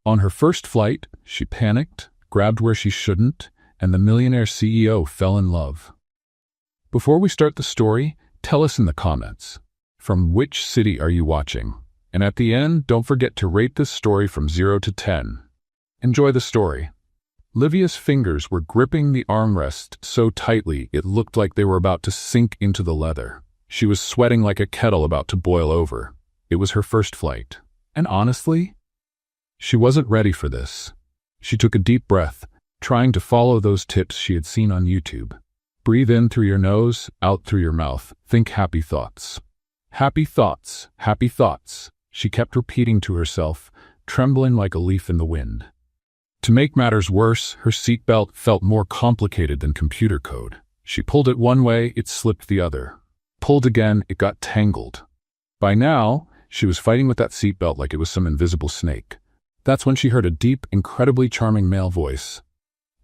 On her first flight, she panicked, grabbed where she shouldn't, and the Millionaire CEO fell in love. Before we start the story, tell us in the comments, from which city are you watching? And at the end, don't forget to rate this story from 0 to 10. Enjoy the story. Livia's fingers were gripping the armrest so tightly it looked like they were about to sink into the leather. She was sweating like a kettle about to boil over. It was her first flight. And honestly, she wasn't ready for this. She took a deep breath, trying to follow those tips she had seen on YouTube. Breathe in through your nose, out through your mouth. Think happy thoughts. Happy thoughts, happy thoughts, she kept repeating to herself, trembling like a leaf in the wind. To make matters worse, her seatbelt felt more complicated than computer code. She pulled it one way, it slipped the other. Pulled again, it got tangled. By now, she was fighting with that seatbelt like it was some invisible snake. That's when she heard a deep, incredibly charming male voice.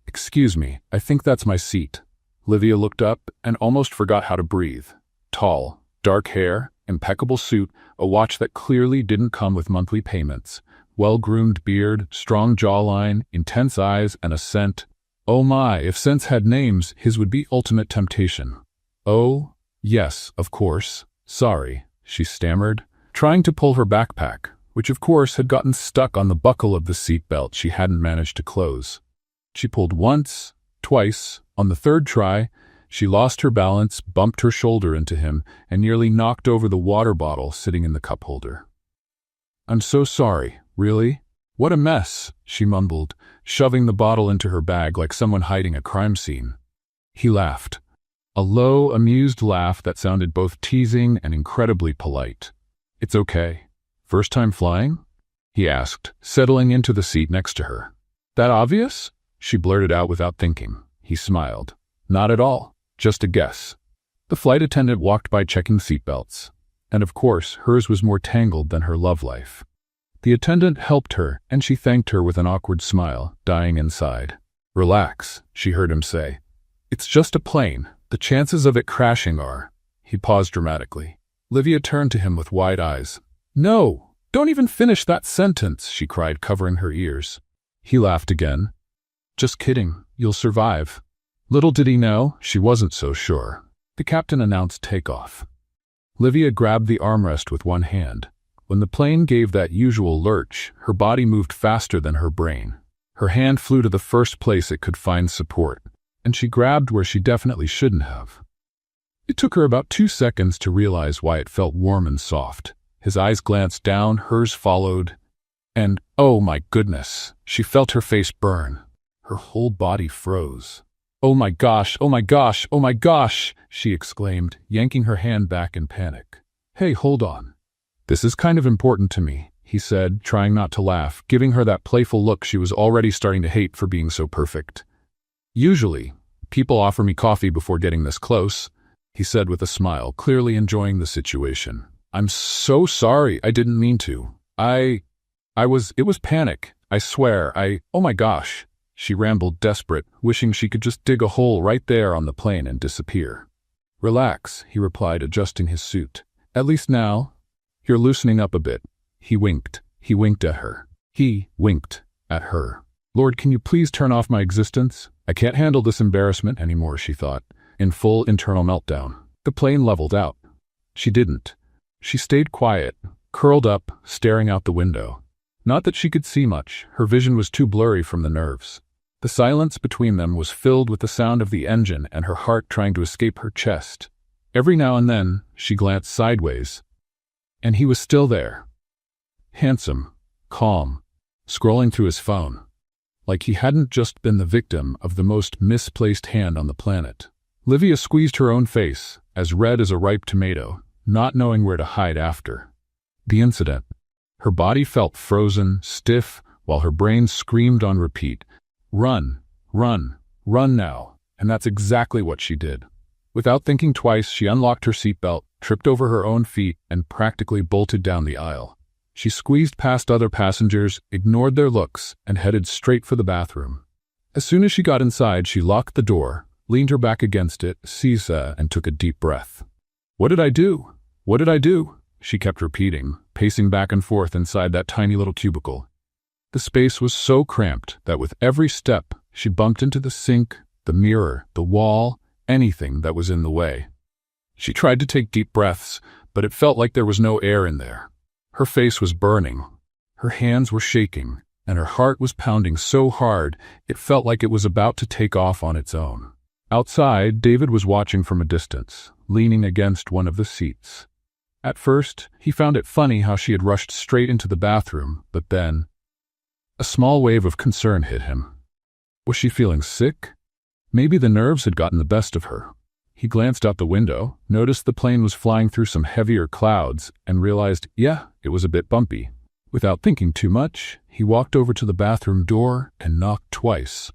"Excuse me, I think that's my seat." Livia looked up and almost forgot how to breathe. Tall, dark hair, impeccable suit, a watch that clearly didn't come with monthly payments, well-groomed beard, strong jawline, intense eyes, and a scent. Oh my, if scents had names, his would be ultimate temptation. "Oh, yes, of course. Sorry," she stammered, trying to pull her backpack, which of course had gotten stuck on the buckle of the seatbelt she hadn't managed to close. She pulled once, twice. On the third try, she lost her balance, bumped her shoulder into him, and nearly knocked over the water bottle sitting in the cup holder. "I'm so sorry, really? What a mess," she mumbled, shoving the bottle into her bag like someone hiding a crime scene. He laughed. A low, amused laugh that sounded both teasing and incredibly polite. "It's okay. First time flying?" he asked, settling into the seat next to her. "That obvious?" she blurted out without thinking. He smiled. "Not at all. Just a guess." The flight attendant walked by checking seatbelts, and of course, hers was more tangled than her love life. The attendant helped her, and she thanked her with an awkward smile, dying inside. "Relax," she heard him say. "It's just a plane. The chances of it crashing are—" He paused dramatically. Livia turned to him with wide eyes. "No, don't even finish that sentence," she cried, covering her ears. He laughed again. "Just kidding. You'll survive." Little did he know, she wasn't so sure. The captain announced takeoff. Livia grabbed the armrest with one hand. When the plane gave that usual lurch, her body moved faster than her brain. Her hand flew to the first place it could find support, and she grabbed where she definitely shouldn't have. It took her about 2 seconds to realize why it felt warm and soft. His eyes glanced down, hers followed, and, oh my goodness, she felt her face burn. Her whole body froze. "Oh my gosh, oh my gosh, oh my gosh," she exclaimed, yanking her hand back in panic. "Hey, hold on. This is kind of important to me," he said, trying not to laugh, giving her that playful look she was already starting to hate for being so perfect. "Usually, people offer me coffee before getting this close," he said with a smile, clearly enjoying the situation. "I'm so sorry, I didn't mean to. It was panic, I swear, oh my gosh." She rambled, desperate, wishing she could just dig a hole right there on the plane and disappear. "Relax," he replied, adjusting his suit. "At least now, you're loosening up a bit." He winked. He winked at her. He winked at her. "Lord, can you please turn off my existence? I can't handle this embarrassment anymore," she thought, in full internal meltdown. The plane leveled out. She didn't. She stayed quiet, curled up, staring out the window. Not that she could see much. Her vision was too blurry from the nerves. The silence between them was filled with the sound of the engine and her heart trying to escape her chest. Every now and then, she glanced sideways, and he was still there. Handsome, calm, scrolling through his phone, like he hadn't just been the victim of the most misplaced hand on the planet. Livia squeezed her own face, as red as a ripe tomato, not knowing where to hide after the incident. Her body felt frozen, stiff, while her brain screamed on repeat, "Run, run, run now." And that's exactly what she did. Without thinking twice, she unlocked her seatbelt, tripped over her own feet, and practically bolted down the aisle. She squeezed past other passengers, ignored their looks, and headed straight for the bathroom. As soon as she got inside, she locked the door, leaned her back against it, and took a deep breath. "What did I do? What did I do?" she kept repeating, pacing back and forth inside that tiny little cubicle. The space was so cramped that with every step, she bumped into the sink, the mirror, the wall, anything that was in the way. She tried to take deep breaths, but it felt like there was no air in there. Her face was burning. Her hands were shaking, and her heart was pounding so hard it felt like it was about to take off on its own. Outside, David was watching from a distance, leaning against one of the seats. At first, he found it funny how she had rushed straight into the bathroom, but then a small wave of concern hit him. Was she feeling sick? Maybe the nerves had gotten the best of her. He glanced out the window, noticed the plane was flying through some heavier clouds, and realized, yeah, it was a bit bumpy. Without thinking too much, he walked over to the bathroom door and knocked twice.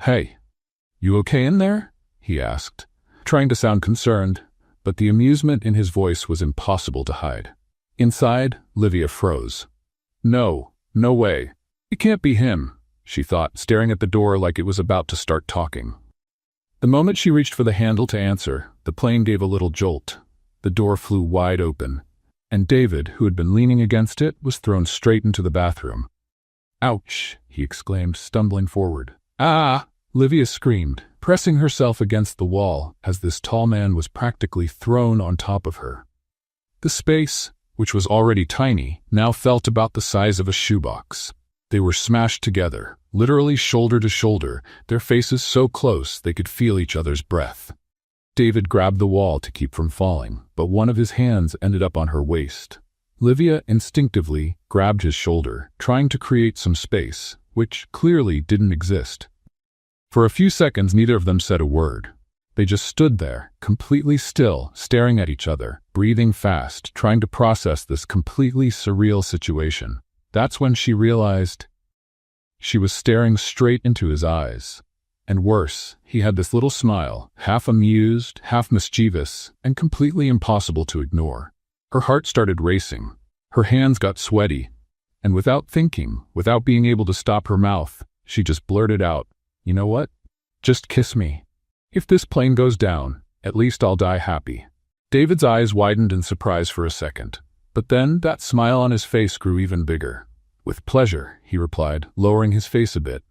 "Hey, you okay in there?" he asked, trying to sound concerned, but the amusement in his voice was impossible to hide. Inside, Livia froze. No way. It can't be him, she thought, staring at the door like it was about to start talking. The moment she reached for the handle to answer, the plane gave a little jolt. The door flew wide open, and David, who had been leaning against it, was thrown straight into the bathroom. "Ouch," he exclaimed, stumbling forward. "Ah!" Livia screamed, pressing herself against the wall as this tall man was practically thrown on top of her. The space, which was already tiny, now felt about the size of a shoebox. They were smashed together, literally shoulder to shoulder, their faces so close they could feel each other's breath. David grabbed the wall to keep from falling, but one of his hands ended up on her waist. Livia instinctively grabbed his shoulder, trying to create some space, which clearly didn't exist. For a few seconds, neither of them said a word. They just stood there, completely still, staring at each other, breathing fast, trying to process this completely surreal situation. That's when she realized she was staring straight into his eyes. And worse, he had this little smile, half amused, half mischievous, and completely impossible to ignore. Her heart started racing. Her hands got sweaty. And without thinking, without being able to stop her mouth, she just blurted out, "You know what? Just kiss me. If this plane goes down, at least I'll die happy." David's eyes widened in surprise for a second. But then that smile on his face grew even bigger. "With pleasure," he replied, lowering his face a bit.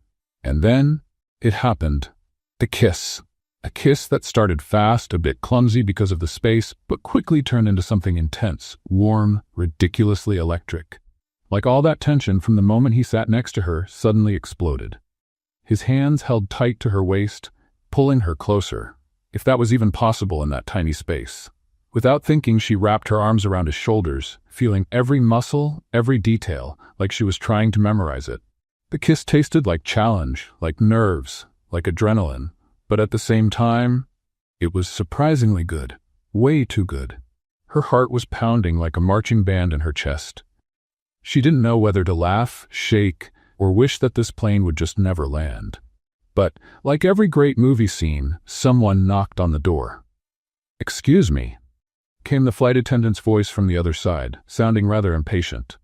And then it happened. The kiss. A kiss that started fast, a bit clumsy because of the space, but quickly turned into something intense, warm, ridiculously electric. Like all that tension from the moment he sat next to her suddenly exploded. His hands held tight to her waist, pulling her closer, if that was even possible in that tiny space. Without thinking, she wrapped her arms around his shoulders, feeling every muscle, every detail, like she was trying to memorize it. The kiss tasted like challenge, like nerves, like adrenaline, but at the same time, it was surprisingly good, way too good. Her heart was pounding like a marching band in her chest. She didn't know whether to laugh, shake, or wish that this plane would just never land. But, like every great movie scene, someone knocked on the door. "Excuse me," came the flight attendant's voice from the other side, sounding rather impatient.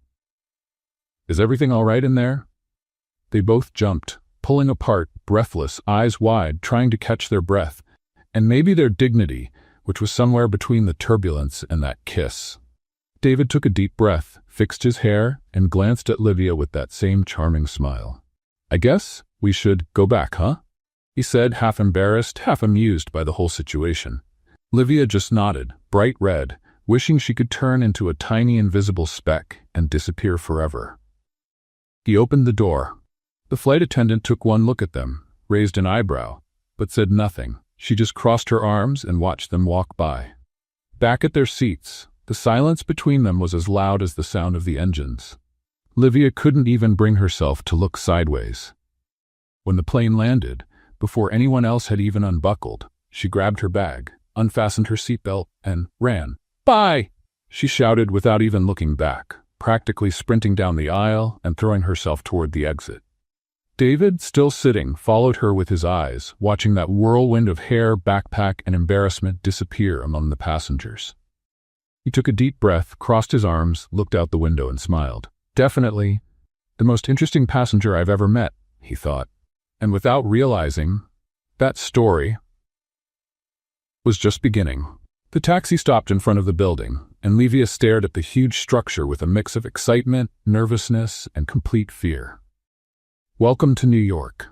"Is everything all right in there?" They both jumped, pulling apart, breathless, eyes wide, trying to catch their breath, and maybe their dignity, which was somewhere between the turbulence and that kiss. David took a deep breath, fixed his hair, and glanced at Livia with that same charming smile. "I guess we should go back, huh?" he said, half embarrassed, half amused by the whole situation. Livia just nodded, bright red, wishing she could turn into a tiny invisible speck and disappear forever. He opened the door. The flight attendant took one look at them, raised an eyebrow, but said nothing. She just crossed her arms and watched them walk by. Back at their seats, the silence between them was as loud as the sound of the engines. Livia couldn't even bring herself to look sideways. When the plane landed, before anyone else had even unbuckled, she grabbed her bag, unfastened her seatbelt, and ran. "Bye!" she shouted without even looking back, practically sprinting down the aisle and throwing herself toward the exit. David, still sitting, followed her with his eyes, watching that whirlwind of hair, backpack, and embarrassment disappear among the passengers. He took a deep breath, crossed his arms, looked out the window, and smiled. "Definitely the most interesting passenger I've ever met," he thought. And without realizing, that story was just beginning. The taxi stopped in front of the building. and Livia stared at the huge structure with a mix of excitement, nervousness, and complete fear. Welcome to New York.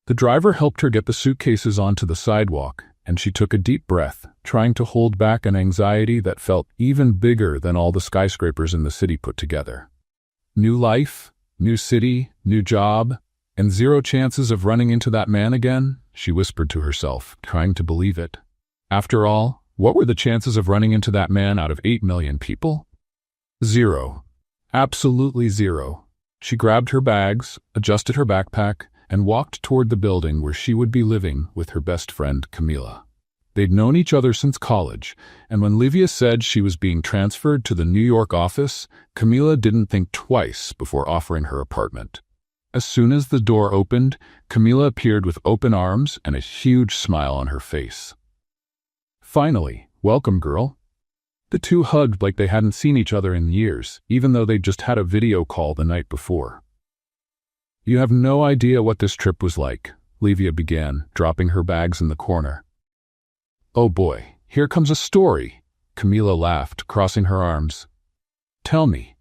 The driver helped her get the suitcases onto the sidewalk, and she took a deep breath, trying to hold back an anxiety that felt even bigger than all the skyscrapers in the city put together. New life, new city, new job, and zero chances of running into that man again, she whispered to herself, trying to believe it. After all, what were the chances of running into that man out of 8 million people? Zero. Absolutely zero. She grabbed her bags, adjusted her backpack, and walked toward the building where she would be living with her best friend, Camila. They'd known each other since college, and when Livia said she was being transferred to the New York office, Camila didn't think twice before offering her apartment. As soon as the door opened, Camila appeared with open arms and a huge smile on her face. Finally, welcome, girl. The two hugged like they hadn't seen each other in years, even though they'd just had a video call the night before. You have no idea what this trip was like, Livia began, dropping her bags in the corner. Oh boy, here comes a story, Camila laughed, crossing her arms. Tell me.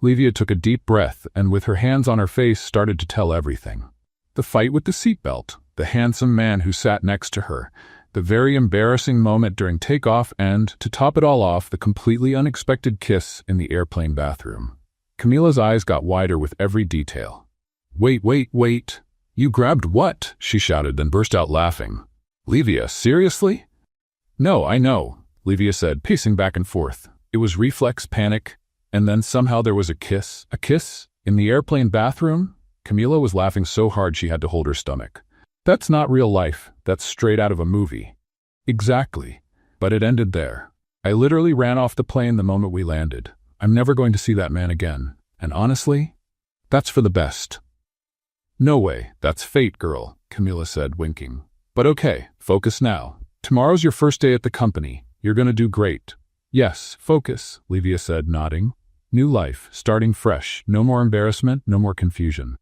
Livia took a deep breath and with her hands on her face started to tell everything. The fight with the seatbelt, the handsome man who sat next to her, the very embarrassing moment during takeoff, and, to top it all off, the completely unexpected kiss in the airplane bathroom. Camila's eyes got wider with every detail. Wait. You grabbed what? She shouted, then burst out laughing. Livia, seriously? No, I know, Livia said, pacing back and forth. It was reflex panic, and then somehow there was a kiss. A kiss? In the airplane bathroom? Camila was laughing so hard she had to hold her stomach. That's not real life. That's straight out of a movie. Exactly. But it ended there. I literally ran off the plane the moment we landed. I'm never going to see that man again. And honestly, that's for the best. No way. That's fate, girl, Camila said, winking. But okay, focus now. Tomorrow's your first day at the company. You're gonna do great. Yes, focus, Livia said, nodding. New life, starting fresh. No more embarrassment, no more confusion.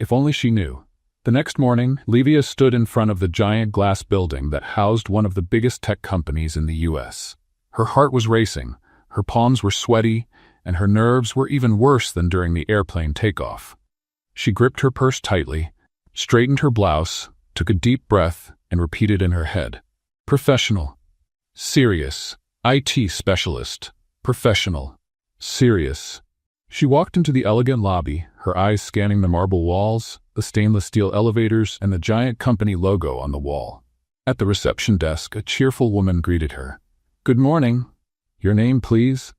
If only she knew. The next morning, Livia stood in front of the giant glass building that housed one of the biggest tech companies in the U.S. Her heart was racing, her palms were sweaty, and her nerves were even worse than during the airplane takeoff. She gripped her purse tightly, straightened her blouse, took a deep breath, and repeated in her head. Professional. Serious. IT specialist. Professional. Serious. She walked into the elegant lobby, her eyes scanning the marble walls, the stainless steel elevators, and the giant company logo on the wall. At the reception desk, a cheerful woman greeted her. Good morning. Your name, please?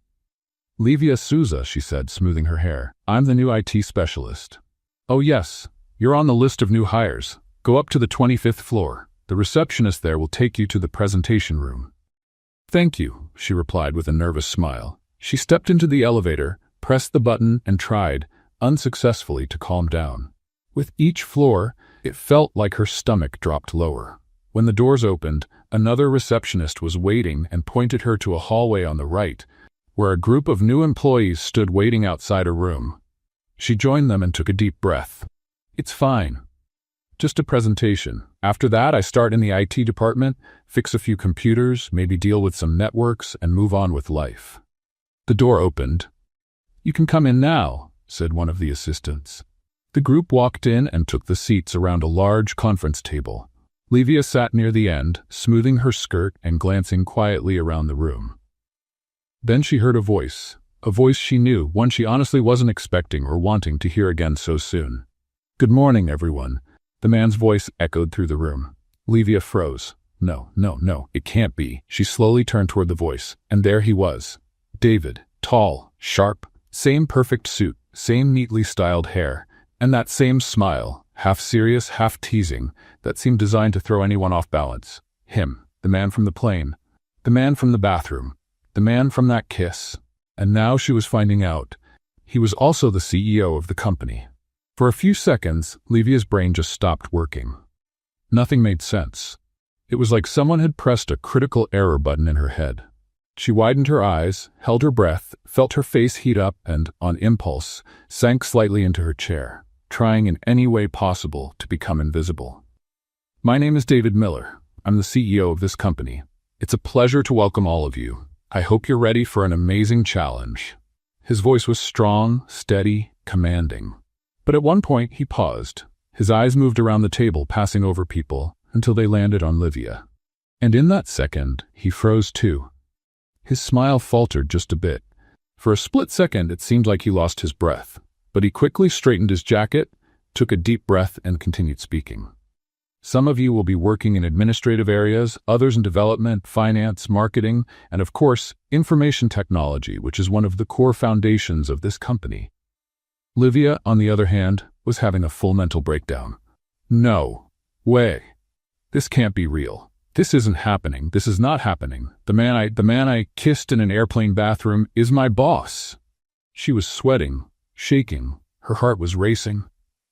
Livia Souza, she said, smoothing her hair. I'm the new IT specialist. Oh yes, you're on the list of new hires. Go up to the 25th floor. The receptionist there will take you to the presentation room. Thank you, she replied with a nervous smile. She stepped into the elevator, pressed the button, and tried, unsuccessfully, to calm down. With each floor, it felt like her stomach dropped lower. When the doors opened, another receptionist was waiting and pointed her to a hallway on the right, where a group of new employees stood waiting outside a room. She joined them and took a deep breath. It's fine. Just a presentation. After that, I start in the IT department, fix a few computers, maybe deal with some networks, and move on with life. The door opened. You can come in now, said one of the assistants. The group walked in and took the seats around a large conference table. Livia sat near the end, smoothing her skirt and glancing quietly around the room. Then she heard a voice she knew, one she honestly wasn't expecting or wanting to hear again so soon. Good morning, everyone. The man's voice echoed through the room. Livia froze. No, it can't be. She slowly turned toward the voice, and there he was. David, tall, sharp, same perfect suit, same neatly styled hair, and that same smile, half serious, half teasing, that seemed designed to throw anyone off balance. Him, the man from the plane, the man from the bathroom, the man from that kiss. And now she was finding out, he was also the CEO of the company. For a few seconds, Livia's brain just stopped working. Nothing made sense. It was like someone had pressed a critical error button in her head. She widened her eyes, held her breath, felt her face heat up, and, on impulse, sank slightly into her chair, trying in any way possible to become invisible. My name is David Miller. I'm the CEO of this company. It's a pleasure to welcome all of you. I hope you're ready for an amazing challenge." His voice was strong, steady, commanding. But at one point he paused. His eyes moved around the table, passing over people, until they landed on Livia. And in that second, he froze too. His smile faltered just a bit. For a split second, it seemed like he lost his breath. But he quickly straightened his jacket, took a deep breath, and continued speaking. "Some of you will be working in administrative areas, others in development, finance, marketing, and of course, information technology, which is one of the core foundations of this company." Livia, on the other hand, was having a full mental breakdown. "No way. This can't be real. This isn't happening. This is not happening. The man I kissed in an airplane bathroom is my boss." She was sweating, shaking. Her heart was racing.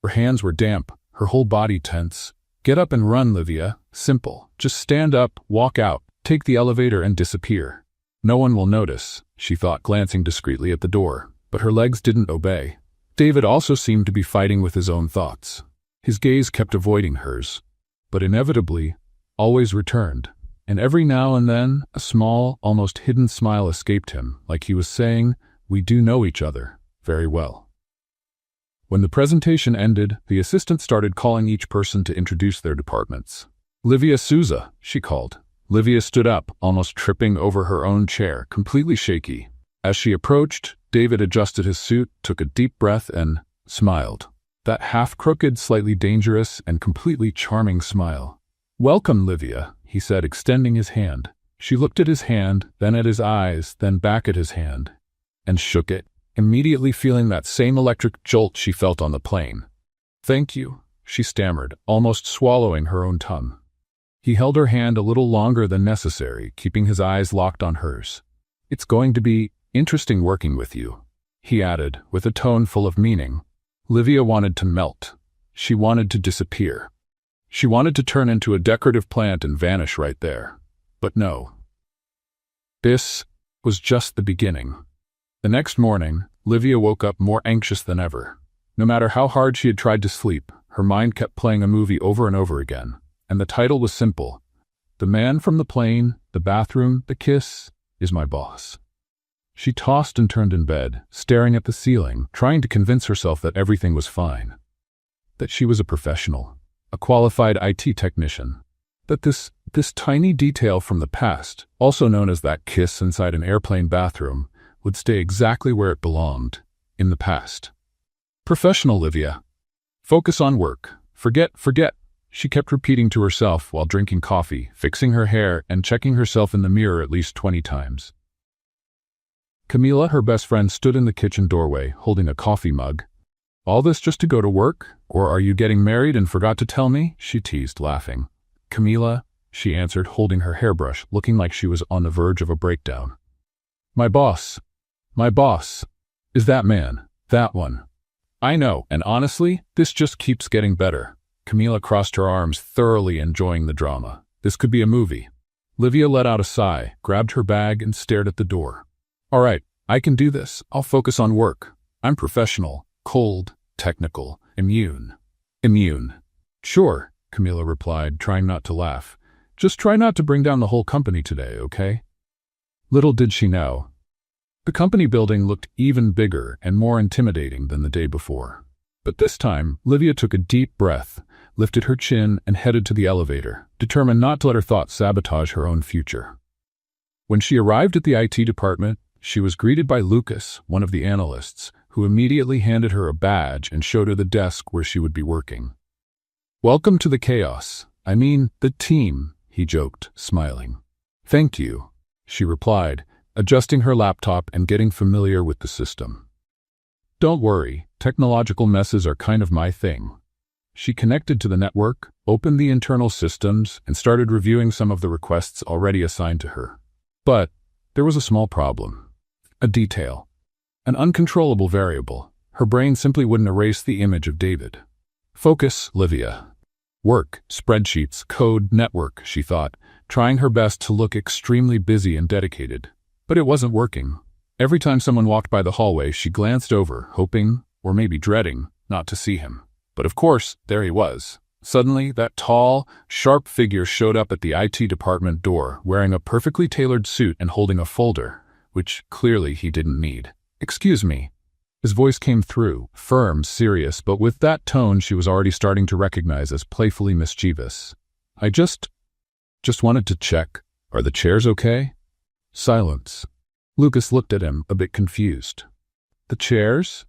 Her hands were damp, her whole body tense. "Get up and run, Livia. Simple. Just stand up, walk out, take the elevator and disappear. No one will notice," she thought, glancing discreetly at the door. But her legs didn't obey. David also seemed to be fighting with his own thoughts. His gaze kept avoiding hers, but inevitably, always returned. And every now and then, a small, almost hidden smile escaped him, like he was saying, "We do know each other very well." When the presentation ended, the assistant started calling each person to introduce their departments. "Livia Souza," she called. Livia stood up, almost tripping over her own chair, completely shaky. As she approached, David adjusted his suit, took a deep breath, and smiled. That half-crooked, slightly dangerous, and completely charming smile. "Welcome, Livia," he said, extending his hand. She looked at his hand, then at his eyes, then back at his hand, and shook it, immediately feeling that same electric jolt she felt on the plane. "Thank you," she stammered, almost swallowing her own tongue. He held her hand a little longer than necessary, keeping his eyes locked on hers. "It's going to be interesting working with you," he added, with a tone full of meaning. Livia wanted to melt. She wanted to disappear. She wanted to turn into a decorative plant and vanish right there. But no. This was just the beginning. The next morning, Livia woke up more anxious than ever. No matter how hard she had tried to sleep, her mind kept playing a movie over and over again. And the title was simple. "The man from the plane, the bathroom, the kiss, is my boss." She tossed and turned in bed, staring at the ceiling, trying to convince herself that everything was fine. That she was a professional, a qualified IT technician. That this tiny detail from the past, also known as that kiss inside an airplane bathroom, would stay exactly where it belonged, in the past. Professional Livia. Focus on work. Forget. She kept repeating to herself while drinking coffee, fixing her hair, and checking herself in the mirror at least 20 times. Camila, her best friend, stood in the kitchen doorway, holding a coffee mug. "All this just to go to work? Or are you getting married and forgot to tell me?" she teased, laughing. "Camila," she answered, holding her hairbrush, looking like she was on the verge of a breakdown. My boss, is that man, that one. I know, and honestly, this just keeps getting better." Camila crossed her arms, thoroughly enjoying the drama. This could be a movie. Livia let out a sigh, grabbed her bag, and stared at the door. "All right, I can do this. I'll focus on work. I'm professional, cold, technical, immune." "Immune." "Sure," Camila replied, trying not to laugh. "Just try not to bring down the whole company today, okay?" Little did she know. The company building looked even bigger and more intimidating than the day before. But this time, Livia took a deep breath, lifted her chin, and headed to the elevator, determined not to let her thoughts sabotage her own future. When she arrived at the IT department, she was greeted by Lucas, one of the analysts, who immediately handed her a badge and showed her the desk where she would be working. "Welcome to the chaos. I mean, the team," he joked, smiling. "Thank you," she replied, adjusting her laptop and getting familiar with the system. "Don't worry, technological messes are kind of my thing." She connected to the network, opened the internal systems, and started reviewing some of the requests already assigned to her. But there was a small problem. A detail. An uncontrollable variable. Her brain simply wouldn't erase the image of David. "Focus, Livia. Work, spreadsheets, code, network," she thought, trying her best to look extremely busy and dedicated. But it wasn't working. Every time someone walked by the hallway, she glanced over, hoping, or maybe dreading, not to see him. But of course, there he was. Suddenly, that tall, sharp figure showed up at the IT department door, wearing a perfectly tailored suit and holding a folder, which clearly he didn't need. "Excuse me." His voice came through, firm, serious, but with that tone she was already starting to recognize as playfully mischievous. "I just wanted to check. Are the chairs okay?" Silence. Lucas looked at him, a bit confused. "The chairs?"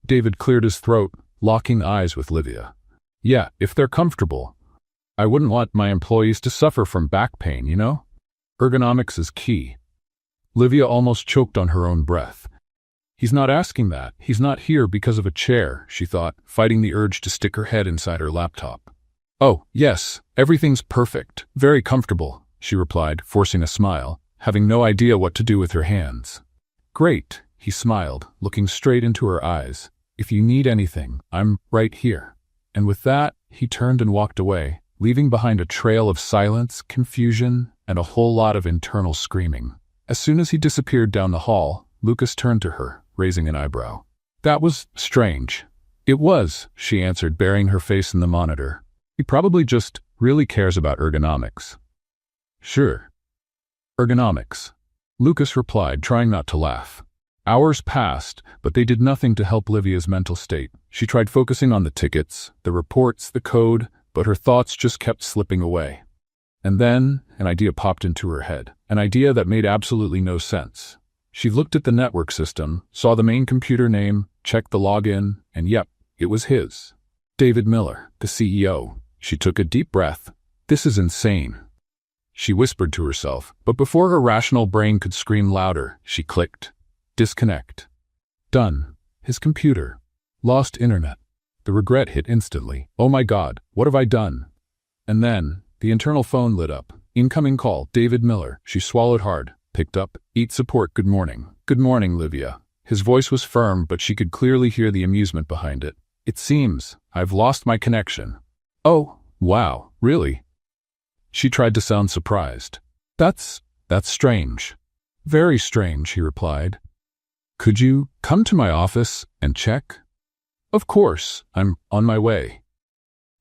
David cleared his throat, locking eyes with Livia. "Yeah, if they're comfortable. I wouldn't want my employees to suffer from back pain, you know? Ergonomics is key." Livia almost choked on her own breath. He's not asking that. He's not here because of a chair, she thought, fighting the urge to stick her head inside her laptop. "Oh, yes, everything's perfect. Very comfortable," she replied, forcing a smile, having no idea what to do with her hands. "Great," he smiled, looking straight into her eyes. "If you need anything, I'm right here." And with that, he turned and walked away, leaving behind a trail of silence, confusion, and a whole lot of internal screaming. As soon as he disappeared down the hall, Lucas turned to her, raising an eyebrow. "That was strange." "It was," she answered, burying her face in the monitor. "He probably just really cares about ergonomics." "Sure. Ergonomics," Lucas replied, trying not to laugh. Hours passed, but they did nothing to help Livia's mental state. She tried focusing on the tickets, the reports, the code, but her thoughts just kept slipping away. And then, an idea popped into her head, an idea that made absolutely no sense. She looked at the network system, saw the main computer name, checked the login, and yep, it was his. David Miller, the CEO. She took a deep breath. "This is insane," she whispered to herself, but before her rational brain could scream louder, she clicked. Disconnect. Done. His computer. Lost internet. The regret hit instantly. "Oh my God, what have I done?" And then, the internal phone lit up. Incoming call, David Miller. She swallowed hard, picked up. "Eat support, good morning." "Good morning, Livia." His voice was firm, but she could clearly hear the amusement behind it. "It seems I've lost my connection." "Oh, wow, really?" She tried to sound surprised. That's strange." "Very strange," he replied. "Could you come to my office and check?" "Of course, I'm on my way."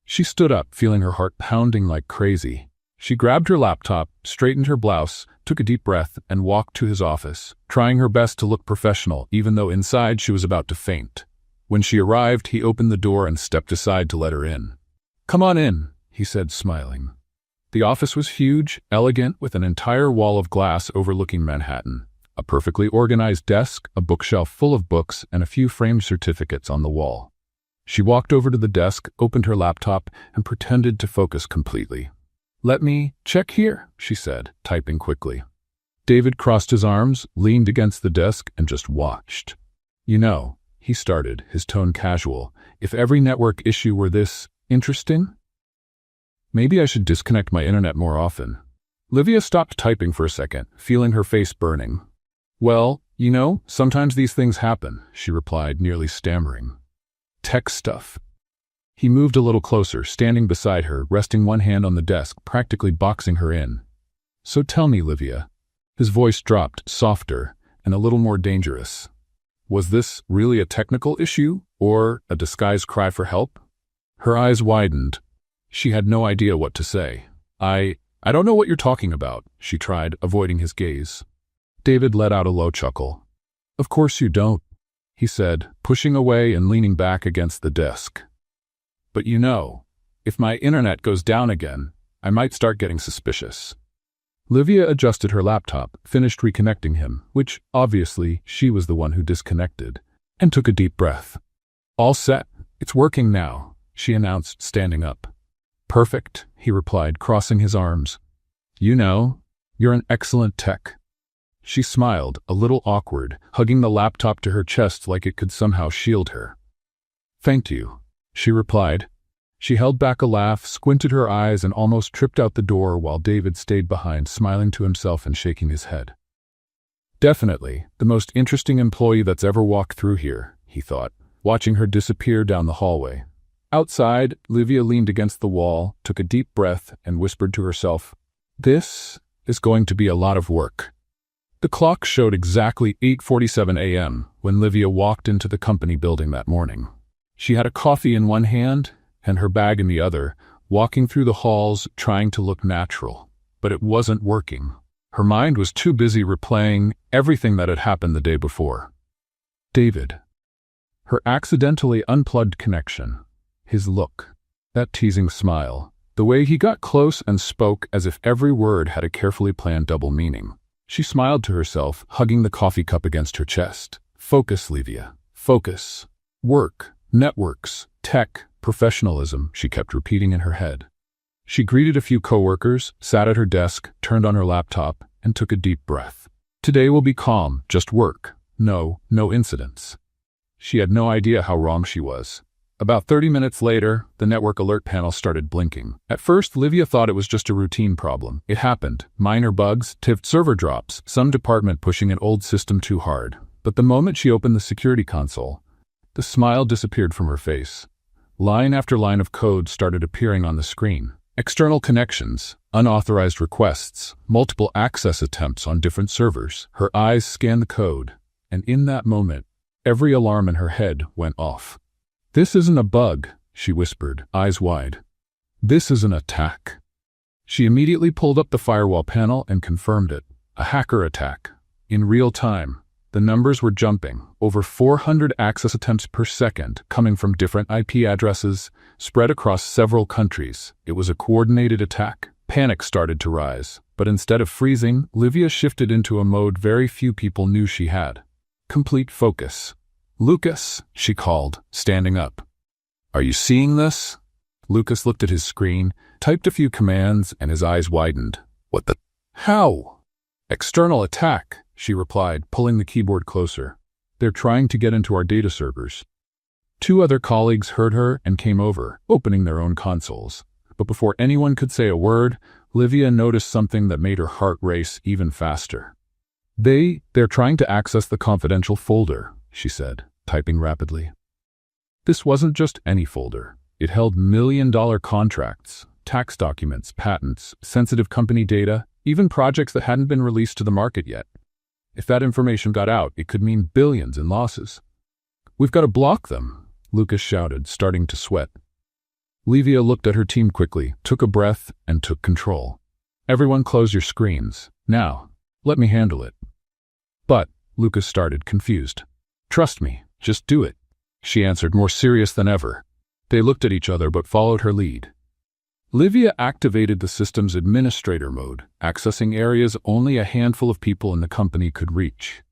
She stood up, feeling her heart pounding like crazy. She grabbed her laptop, straightened her blouse, took a deep breath, and walked to his office, trying her best to look professional, even though inside she was about to faint. When she arrived, he opened the door and stepped aside to let her in. "Come on in," he said, smiling. The office was huge, elegant, with an entire wall of glass overlooking Manhattan. A perfectly organized desk, a bookshelf full of books, and a few framed certificates on the wall. She walked over to the desk, opened her laptop, and pretended to focus completely. "Let me check here," she said, typing quickly. David crossed his arms, leaned against the desk, and just watched. "You know," he started, his tone casual, "if every network issue were this interesting, maybe I should disconnect my internet more often." Livia stopped typing for a second, feeling her face burning. "Well, you know, sometimes these things happen," she replied, nearly stammering. "Tech stuff." He moved a little closer, standing beside her, resting one hand on the desk, practically boxing her in. "So tell me, Livia." His voice dropped, softer, and a little more dangerous. "Was this really a technical issue, or a disguised cry for help?" Her eyes widened. She had no idea what to say. I don't know what you're talking about," she tried, avoiding his gaze. David let out a low chuckle. "Of course you don't," he said, pushing away and leaning back against the desk. "But you know, if my internet goes down again, I might start getting suspicious." Livia adjusted her laptop, finished reconnecting him, which, obviously, she was the one who disconnected, and took a deep breath. "All set. It's working now," she announced, standing up. "Perfect," he replied, crossing his arms. "You know, you're an excellent tech." She smiled, a little awkward, hugging the laptop to her chest like it could somehow shield her. "Thank you," she replied. She held back a laugh, squinted her eyes, and almost tripped out the door while David stayed behind, smiling to himself and shaking his head. "Definitely the most interesting employee that's ever walked through here," he thought, watching her disappear down the hallway. Outside, Livia leaned against the wall, took a deep breath, and whispered to herself, "This is going to be a lot of work." The clock showed exactly 8:47 a.m. when Livia walked into the company building that morning. She had a coffee in one hand and her bag in the other, walking through the halls trying to look natural. But it wasn't working. Her mind was too busy replaying everything that had happened the day before. David. Her accidentally unplugged connection. His look. That teasing smile. The way he got close and spoke as if every word had a carefully planned double meaning. She smiled to herself, hugging the coffee cup against her chest. Focus, Livia. Focus. Work. Networks. Tech. Professionalism, she kept repeating in her head. She greeted a few coworkers, sat at her desk, turned on her laptop, and took a deep breath. Today will be calm, just work. No incidents. She had no idea how wrong she was. About 30 minutes later, the network alert panel started blinking. At first, Livia thought it was just a routine problem. It happened. Minor bugs, tipped server drops, some department pushing an old system too hard. But the moment she opened the security console, the smile disappeared from her face. Line after line of code started appearing on the screen. External connections, unauthorized requests, multiple access attempts on different servers. Her eyes scanned the code, and in that moment, every alarm in her head went off. This isn't a bug, she whispered, eyes wide. This is an attack. She immediately pulled up the firewall panel and confirmed it. A hacker attack. In real time. The numbers were jumping. Over 400 access attempts per second, coming from different IP addresses, spread across several countries. It was a coordinated attack. Panic started to rise. But instead of freezing, Livia shifted into a mode very few people knew she had. Complete focus. Lucas, she called, standing up. Are you seeing this? Lucas looked at his screen, typed a few commands, and his eyes widened. What the? How? External attack, she replied, pulling the keyboard closer. They're trying to get into our data servers. Two other colleagues heard her and came over, opening their own consoles. But before anyone could say a word, Livia noticed something that made her heart race even faster. They're trying to access the confidential folder, she said, typing rapidly. This wasn't just any folder. It held million-dollar contracts, tax documents, patents, sensitive company data, even projects that hadn't been released to the market yet. If that information got out, it could mean billions in losses. We've got to block them, Lucas shouted, starting to sweat. Livia looked at her team quickly, took a breath, and took control. Everyone close your screens. Now, let me handle it. But, Lucas started, confused. Trust me, just do it, she answered, more serious than ever. They looked at each other but followed her lead. Livia activated the system's administrator mode, accessing areas only a handful of people in the company could reach.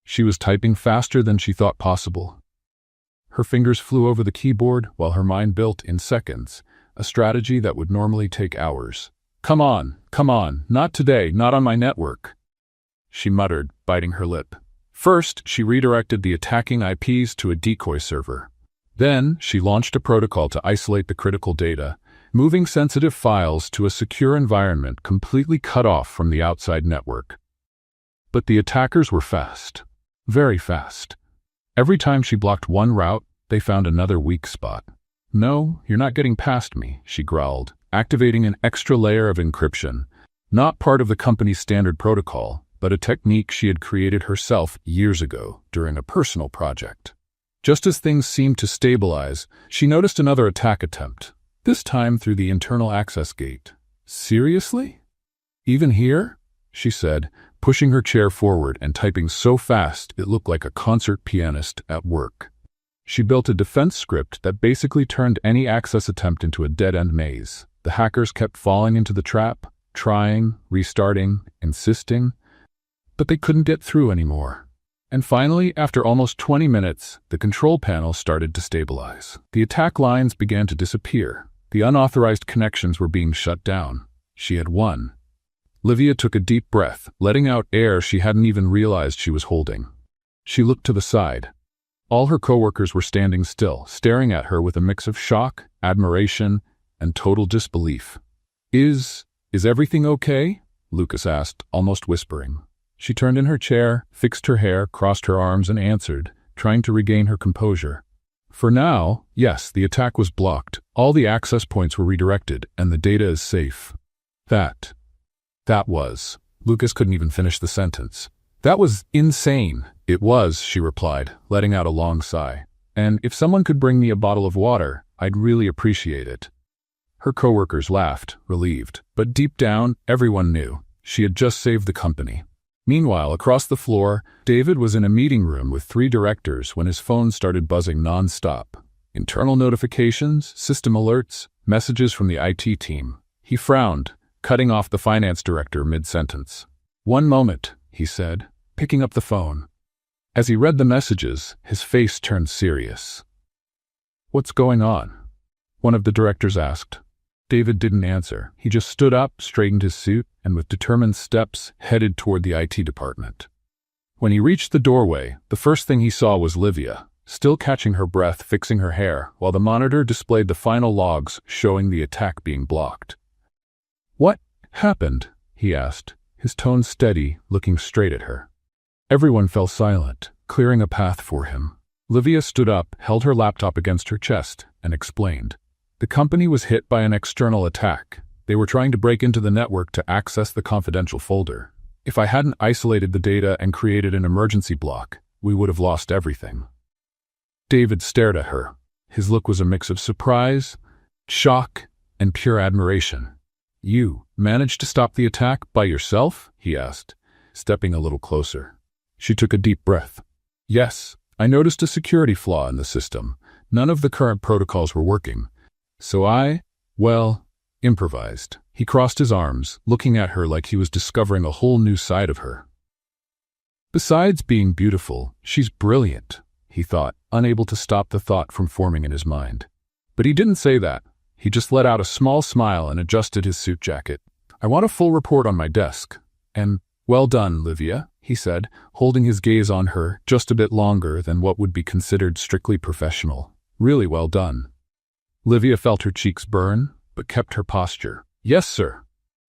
She was typing faster than she thought possible. Her fingers flew over the keyboard while her mind built in seconds, a strategy that would normally take hours. Come on, not today, not on my network, she muttered, biting her lip. First, she redirected the attacking IPs to a decoy server. Then, she launched a protocol to isolate the critical data, moving sensitive files to a secure environment completely cut off from the outside network. But the attackers were fast. Very fast. Every time she blocked one route, they found another weak spot. No, you're not getting past me, she growled, activating an extra layer of encryption. Not part of the company's standard protocol, but a technique she had created herself years ago during a personal project. Just as things seemed to stabilize, she noticed another attack attempt, this time through the internal access gate. Seriously? Even here? She said, pushing her chair forward and typing so fast it looked like a concert pianist at work. She built a defense script that basically turned any access attempt into a dead-end maze. The hackers kept falling into the trap, trying, restarting, insisting, but they couldn't get through anymore. And finally, after almost 20 minutes, the control panel started to stabilize. The attack lines began to disappear. The unauthorized connections were being shut down. She had won. Livia took a deep breath, letting out air she hadn't even realized she was holding. She looked to the side. All her coworkers were standing still, staring at her with a mix of shock, admiration, and total disbelief. Is everything okay? Lucas asked, almost whispering. She turned in her chair, fixed her hair, crossed her arms, and answered, trying to regain her composure. For now, yes, the attack was blocked, all the access points were redirected, and the data is safe. That was. Lucas couldn't even finish the sentence. That was insane. It was, she replied, letting out a long sigh. And if someone could bring me a bottle of water, I'd really appreciate it." Her coworkers laughed, relieved, but deep down, everyone knew she had just saved the company. Meanwhile, across the floor, David was in a meeting room with 3 directors when his phone started buzzing non-stop. Internal notifications, system alerts, messages from the IT team. He frowned, cutting off the finance director mid-sentence. "One moment," he said, picking up the phone. As he read the messages, his face turned serious. "What's going on?" one of the directors asked. David didn't answer. He just stood up, straightened his suit, and with determined steps headed toward the IT department. When he reached the doorway, the first thing he saw was Livia, still catching her breath, fixing her hair, while the monitor displayed the final logs showing the attack being blocked. "What happened?" he asked, his tone steady, looking straight at her. Everyone fell silent, clearing a path for him. Livia stood up, held her laptop against her chest, and explained. The company was hit by an external attack. They were trying to break into the network to access the confidential folder. If I hadn't isolated the data and created an emergency block, we would have lost everything. David stared at her. His look was a mix of surprise, shock, and pure admiration. "You managed to stop the attack by yourself?" he asked, stepping a little closer. She took a deep breath. "Yes, I noticed a security flaw in the system. None of the current protocols were working. So I, improvised." He crossed his arms, looking at her like he was discovering a whole new side of her. "Besides being beautiful, she's brilliant," he thought, unable to stop the thought from forming in his mind. But he didn't say that. He just let out a small smile and adjusted his suit jacket. "I want a full report on my desk." "And well done, Livia," he said, holding his gaze on her just a bit longer than what would be considered strictly professional. "Really well done." Livia felt her cheeks burn, but kept her posture. "Yes, sir.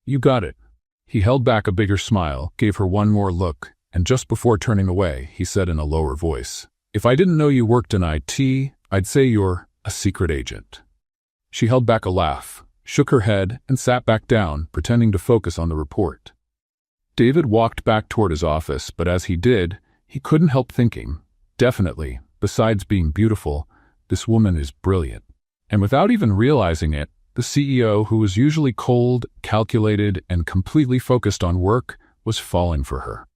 You got it." He held back a bigger smile, gave her one more look, and just before turning away, he said in a lower voice, "If I didn't know you worked in IT, I'd say you're a secret agent." She held back a laugh, shook her head, and sat back down, pretending to focus on the report. David walked back toward his office, but as he did, he couldn't help thinking, definitely, besides being beautiful, this woman is brilliant. And without even realizing it, the CEO, who was usually cold, calculated, and completely focused on work, was falling for her.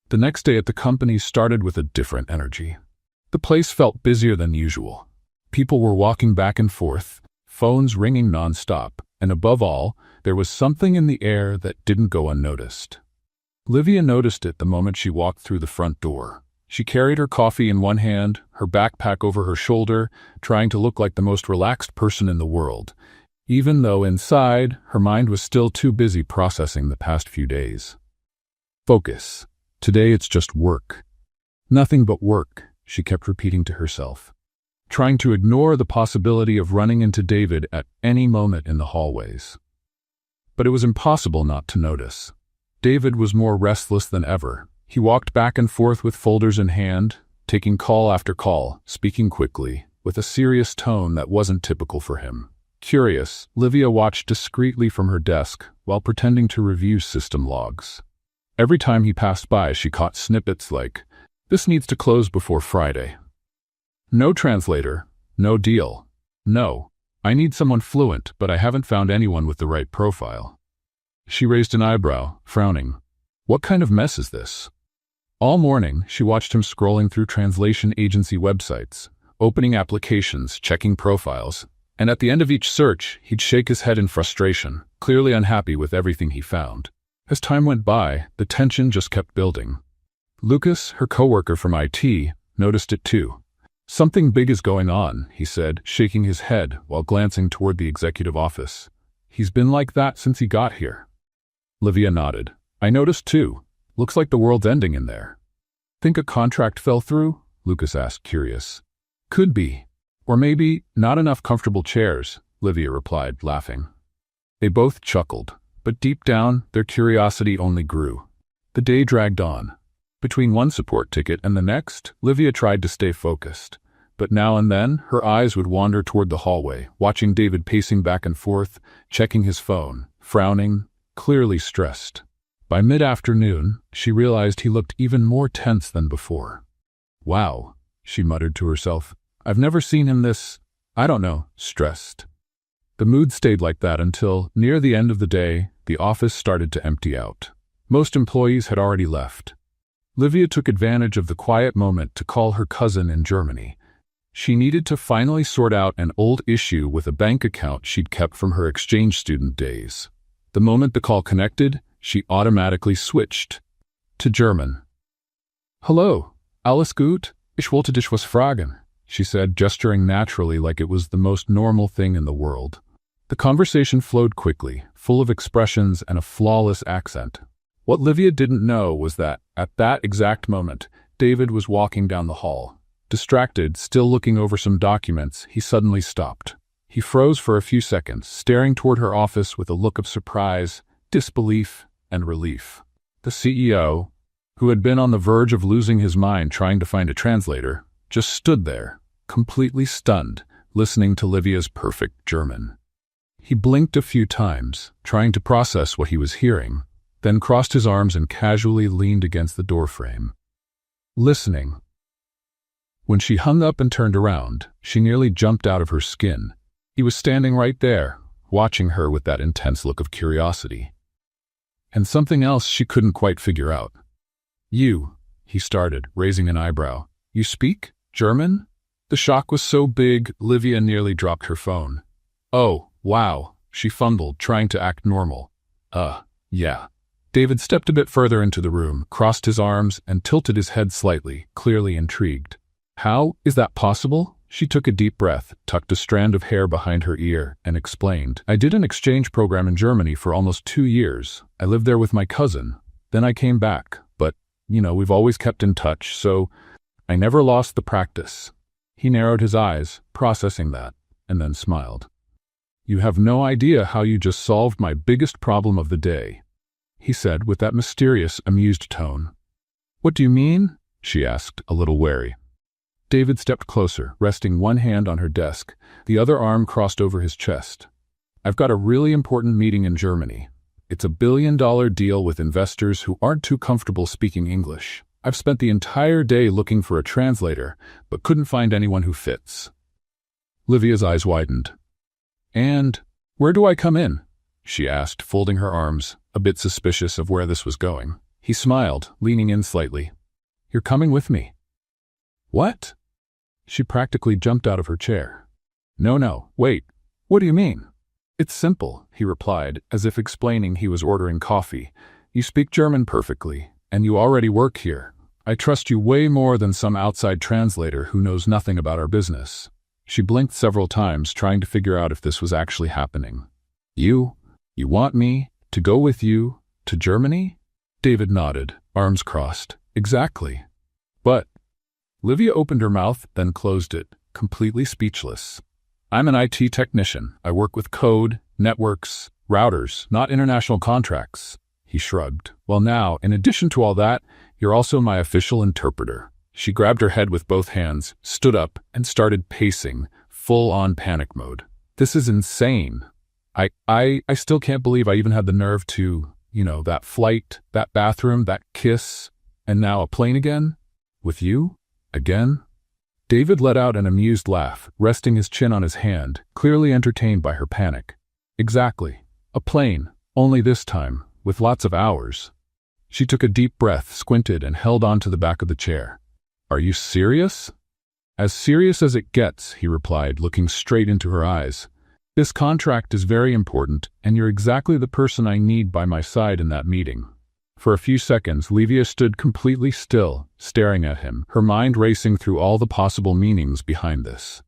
The next day at the company started with a different energy. The place felt busier than usual. People were walking back and forth, phones ringing nonstop, and above all, there was something in the air that didn't go unnoticed. Livia noticed it the moment she walked through the front door. She carried her coffee in one hand, her backpack over her shoulder, trying to look like the most relaxed person in the world, even though inside, her mind was still too busy processing the past few days. Focus. Today it's just work. Nothing but work, she kept repeating to herself, trying to ignore the possibility of running into David at any moment in the hallways. But it was impossible not to notice. David was more restless than ever. He walked back and forth with folders in hand, taking call after call, speaking quickly, with a serious tone that wasn't typical for him. Curious, Livia watched discreetly from her desk while pretending to review system logs. Every time he passed by, she caught snippets like, "This needs to close before Friday." "No translator, no deal." "No, I need someone fluent, but I haven't found anyone with the right profile." She raised an eyebrow, frowning. What kind of mess is this? All morning, she watched him scrolling through translation agency websites, opening applications, checking profiles, and at the end of each search, he'd shake his head in frustration, clearly unhappy with everything he found. As time went by, the tension just kept building. Lucas, her coworker from IT, noticed it too. "Something big is going on," he said, shaking his head while glancing toward the executive office. "He's been like that since he got here." Livia nodded. "I noticed too. Looks like the world's ending in there." "Think a contract fell through?" Lucas asked, curious. "Could be. Or maybe not enough comfortable chairs," Livia replied, laughing. They both chuckled, but deep down, their curiosity only grew. The day dragged on. Between one support ticket and the next, Livia tried to stay focused. But now and then, her eyes would wander toward the hallway, watching David pacing back and forth, checking his phone, frowning, clearly stressed. By mid-afternoon, she realized he looked even more tense than before. "Wow," she muttered to herself. "I've never seen him this I don't know, stressed. The mood stayed like that until, near the end of the day, the office started to empty out. Most employees had already left. Livia took advantage of the quiet moment to call her cousin in Germany. She needed to finally sort out an old issue with a bank account she'd kept from her exchange student days. The moment the call connected, she automatically switched to German. Hello, alles gut? Ich wollte dich was fragen, she said, gesturing naturally like it was the most normal thing in the world. The conversation flowed quickly, full of expressions and a flawless accent. What Livia didn't know was that, at that exact moment, David was walking down the hall. Distracted, still looking over some documents, he suddenly stopped. He froze for a few seconds, staring toward her office with a look of surprise, disbelief, and relief. The CEO, who had been on the verge of losing his mind trying to find a translator, just stood there, completely stunned, listening to Livia's perfect German. He blinked a few times, trying to process what he was hearing, then crossed his arms and casually leaned against the doorframe. Listening. When she hung up and turned around, she nearly jumped out of her skin. He was standing right there, watching her with that intense look of curiosity. And something else she couldn't quite figure out. You, he started, raising an eyebrow. You speak German? The shock was so big, Livia nearly dropped her phone. Oh, wow, she fumbled, trying to act normal. Yeah. David stepped a bit further into the room, crossed his arms, and tilted his head slightly, clearly intrigued. How is that possible? She took a deep breath, tucked a strand of hair behind her ear, and explained. I did an exchange program in Germany for almost 2 years. I lived there with my cousin. Then I came back, but, we've always kept in touch, so I never lost the practice. He narrowed his eyes, processing that, and then smiled. You have no idea how you just solved my biggest problem of the day, he said with that mysterious, amused tone. What do you mean? She asked, a little wary. David stepped closer, resting one hand on her desk, the other arm crossed over his chest. I've got a really important meeting in Germany. It's a billion-dollar deal with investors who aren't too comfortable speaking English. I've spent the entire day looking for a translator, but couldn't find anyone who fits. Livia's eyes widened. And where do I come in? She asked, folding her arms, a bit suspicious of where this was going. He smiled, leaning in slightly. You're coming with me. What? She practically jumped out of her chair. No, wait. What do you mean? It's simple, he replied, as if explaining he was ordering coffee. You speak German perfectly, and you already work here. I trust you way more than some outside translator who knows nothing about our business. She blinked several times, trying to figure out if this was actually happening. You want me to go with you to Germany? David nodded, arms crossed. Exactly. But Livia opened her mouth, then closed it, completely speechless. I'm an IT technician. I work with code, networks, routers, not international contracts. He shrugged. Well now, in addition to all that, you're also my official interpreter. She grabbed her head with both hands, stood up, and started pacing, full-on panic mode. This is insane. I still can't believe I even had the nerve to, that flight, that bathroom, that kiss, and now a plane again? With you? Again? David let out an amused laugh, resting his chin on his hand, clearly entertained by her panic. Exactly. A plane, only this time, with lots of hours. She took a deep breath, squinted, and held on to the back of the chair. Are you serious? As serious as it gets, he replied, looking straight into her eyes. This contract is very important, and you're exactly the person I need by my side in that meeting. For a few seconds, Livia stood completely still, staring at him, her mind racing through all the possible meanings behind this.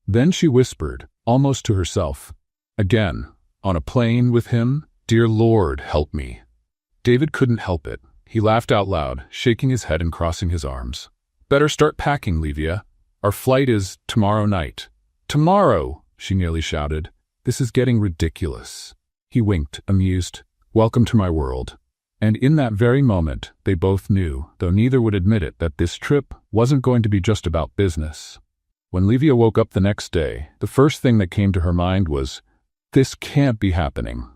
Then she whispered, almost to herself, Again, on a plane with him? Dear Lord, help me. David couldn't help it. He laughed out loud, shaking his head and crossing his arms. Better start packing, Livia. Our flight is tomorrow night. Tomorrow, she nearly shouted. This is getting ridiculous. He winked, amused. Welcome to my world. And in that very moment, they both knew, though neither would admit it, that this trip wasn't going to be just about business. When Livia woke up the next day, the first thing that came to her mind was, this can't be happening.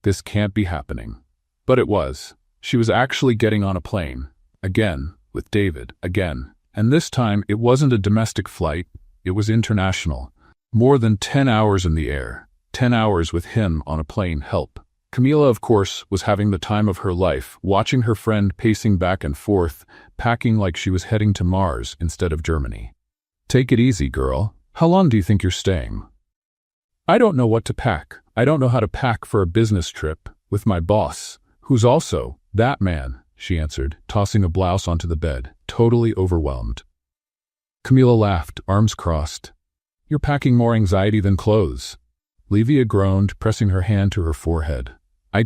This can't be happening. But it was. She was actually getting on a plane. Again, with David, again. And this time, it wasn't a domestic flight, it was international. More than 10 hours in the air, 10 hours with him on a plane. Help. Camila, of course, was having the time of her life, watching her friend pacing back and forth, packing like she was heading to Mars instead of Germany. Take it easy, girl. How long do you think you're staying? I don't know what to pack. I don't know how to pack for a business trip with my boss, who's also that man, she answered, tossing a blouse onto the bed, totally overwhelmed. Camila laughed, arms crossed. You're packing more anxiety than clothes. Livia groaned, pressing her hand to her forehead. I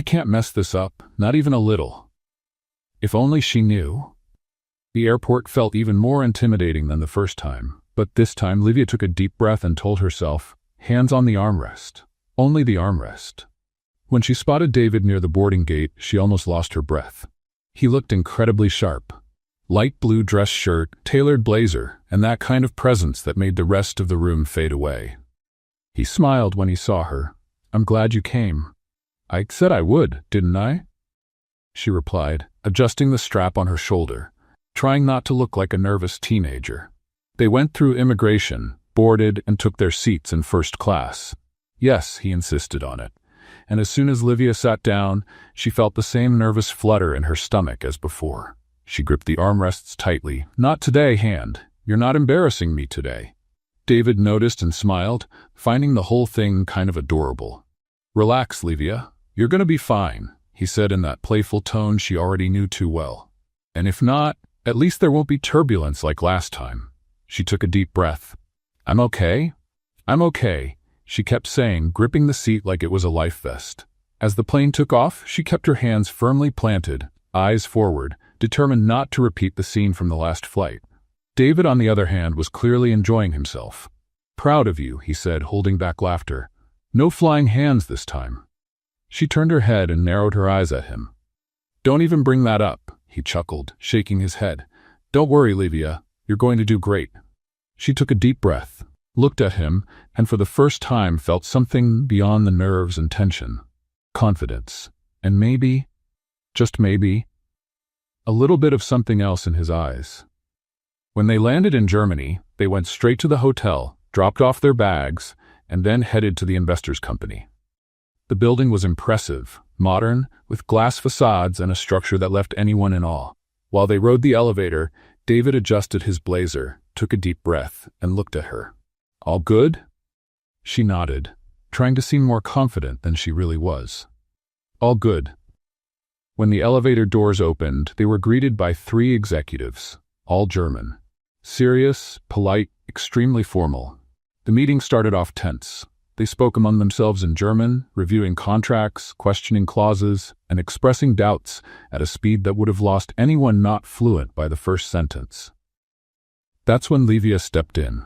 can't mess this up, not even a little. If only she knew. The airport felt even more intimidating than the first time, but this time Livia took a deep breath and told herself, hands on the armrest. Only the armrest. When she spotted David near the boarding gate, she almost lost her breath. He looked incredibly sharp. Light blue dress shirt, tailored blazer, and that kind of presence that made the rest of the room fade away. He smiled when he saw her. I'm glad you came. I said I would, didn't I? She replied, adjusting the strap on her shoulder, trying not to look like a nervous teenager. They went through immigration, boarded, and took their seats in first class. Yes, he insisted on it. And as soon as Livia sat down, she felt the same nervous flutter in her stomach as before. She gripped the armrests tightly. Not today, hand. You're not embarrassing me today. David noticed and smiled, finding the whole thing kind of adorable. Relax, Livia. You're gonna be fine, he said in that playful tone she already knew too well. And if not, at least there won't be turbulence like last time. She took a deep breath. I'm okay. I'm okay, she kept saying, gripping the seat like it was a life vest. As the plane took off, she kept her hands firmly planted, eyes forward, determined not to repeat the scene from the last flight. David, on the other hand, was clearly enjoying himself. Proud of you, he said, holding back laughter. No flying hands this time. She turned her head and narrowed her eyes at him. Don't even bring that up, he chuckled, shaking his head. Don't worry, Livia. You're going to do great. She took a deep breath, looked at him, and for the first time felt something beyond the nerves and tension. Confidence. And maybe, just maybe, a little bit of something else in his eyes. When they landed in Germany, they went straight to the hotel, dropped off their bags, and then headed to the investors' company. The building was impressive, modern, with glass facades and a structure that left anyone in awe. While they rode the elevator, David adjusted his blazer, took a deep breath, and looked at her. All good? She nodded, trying to seem more confident than she really was. All good. When the elevator doors opened, they were greeted by 3 executives, all German. Serious, polite, extremely formal. The meeting started off tense. They spoke among themselves in German, reviewing contracts, questioning clauses, and expressing doubts at a speed that would have lost anyone not fluent by the first sentence. That's when Livia stepped in.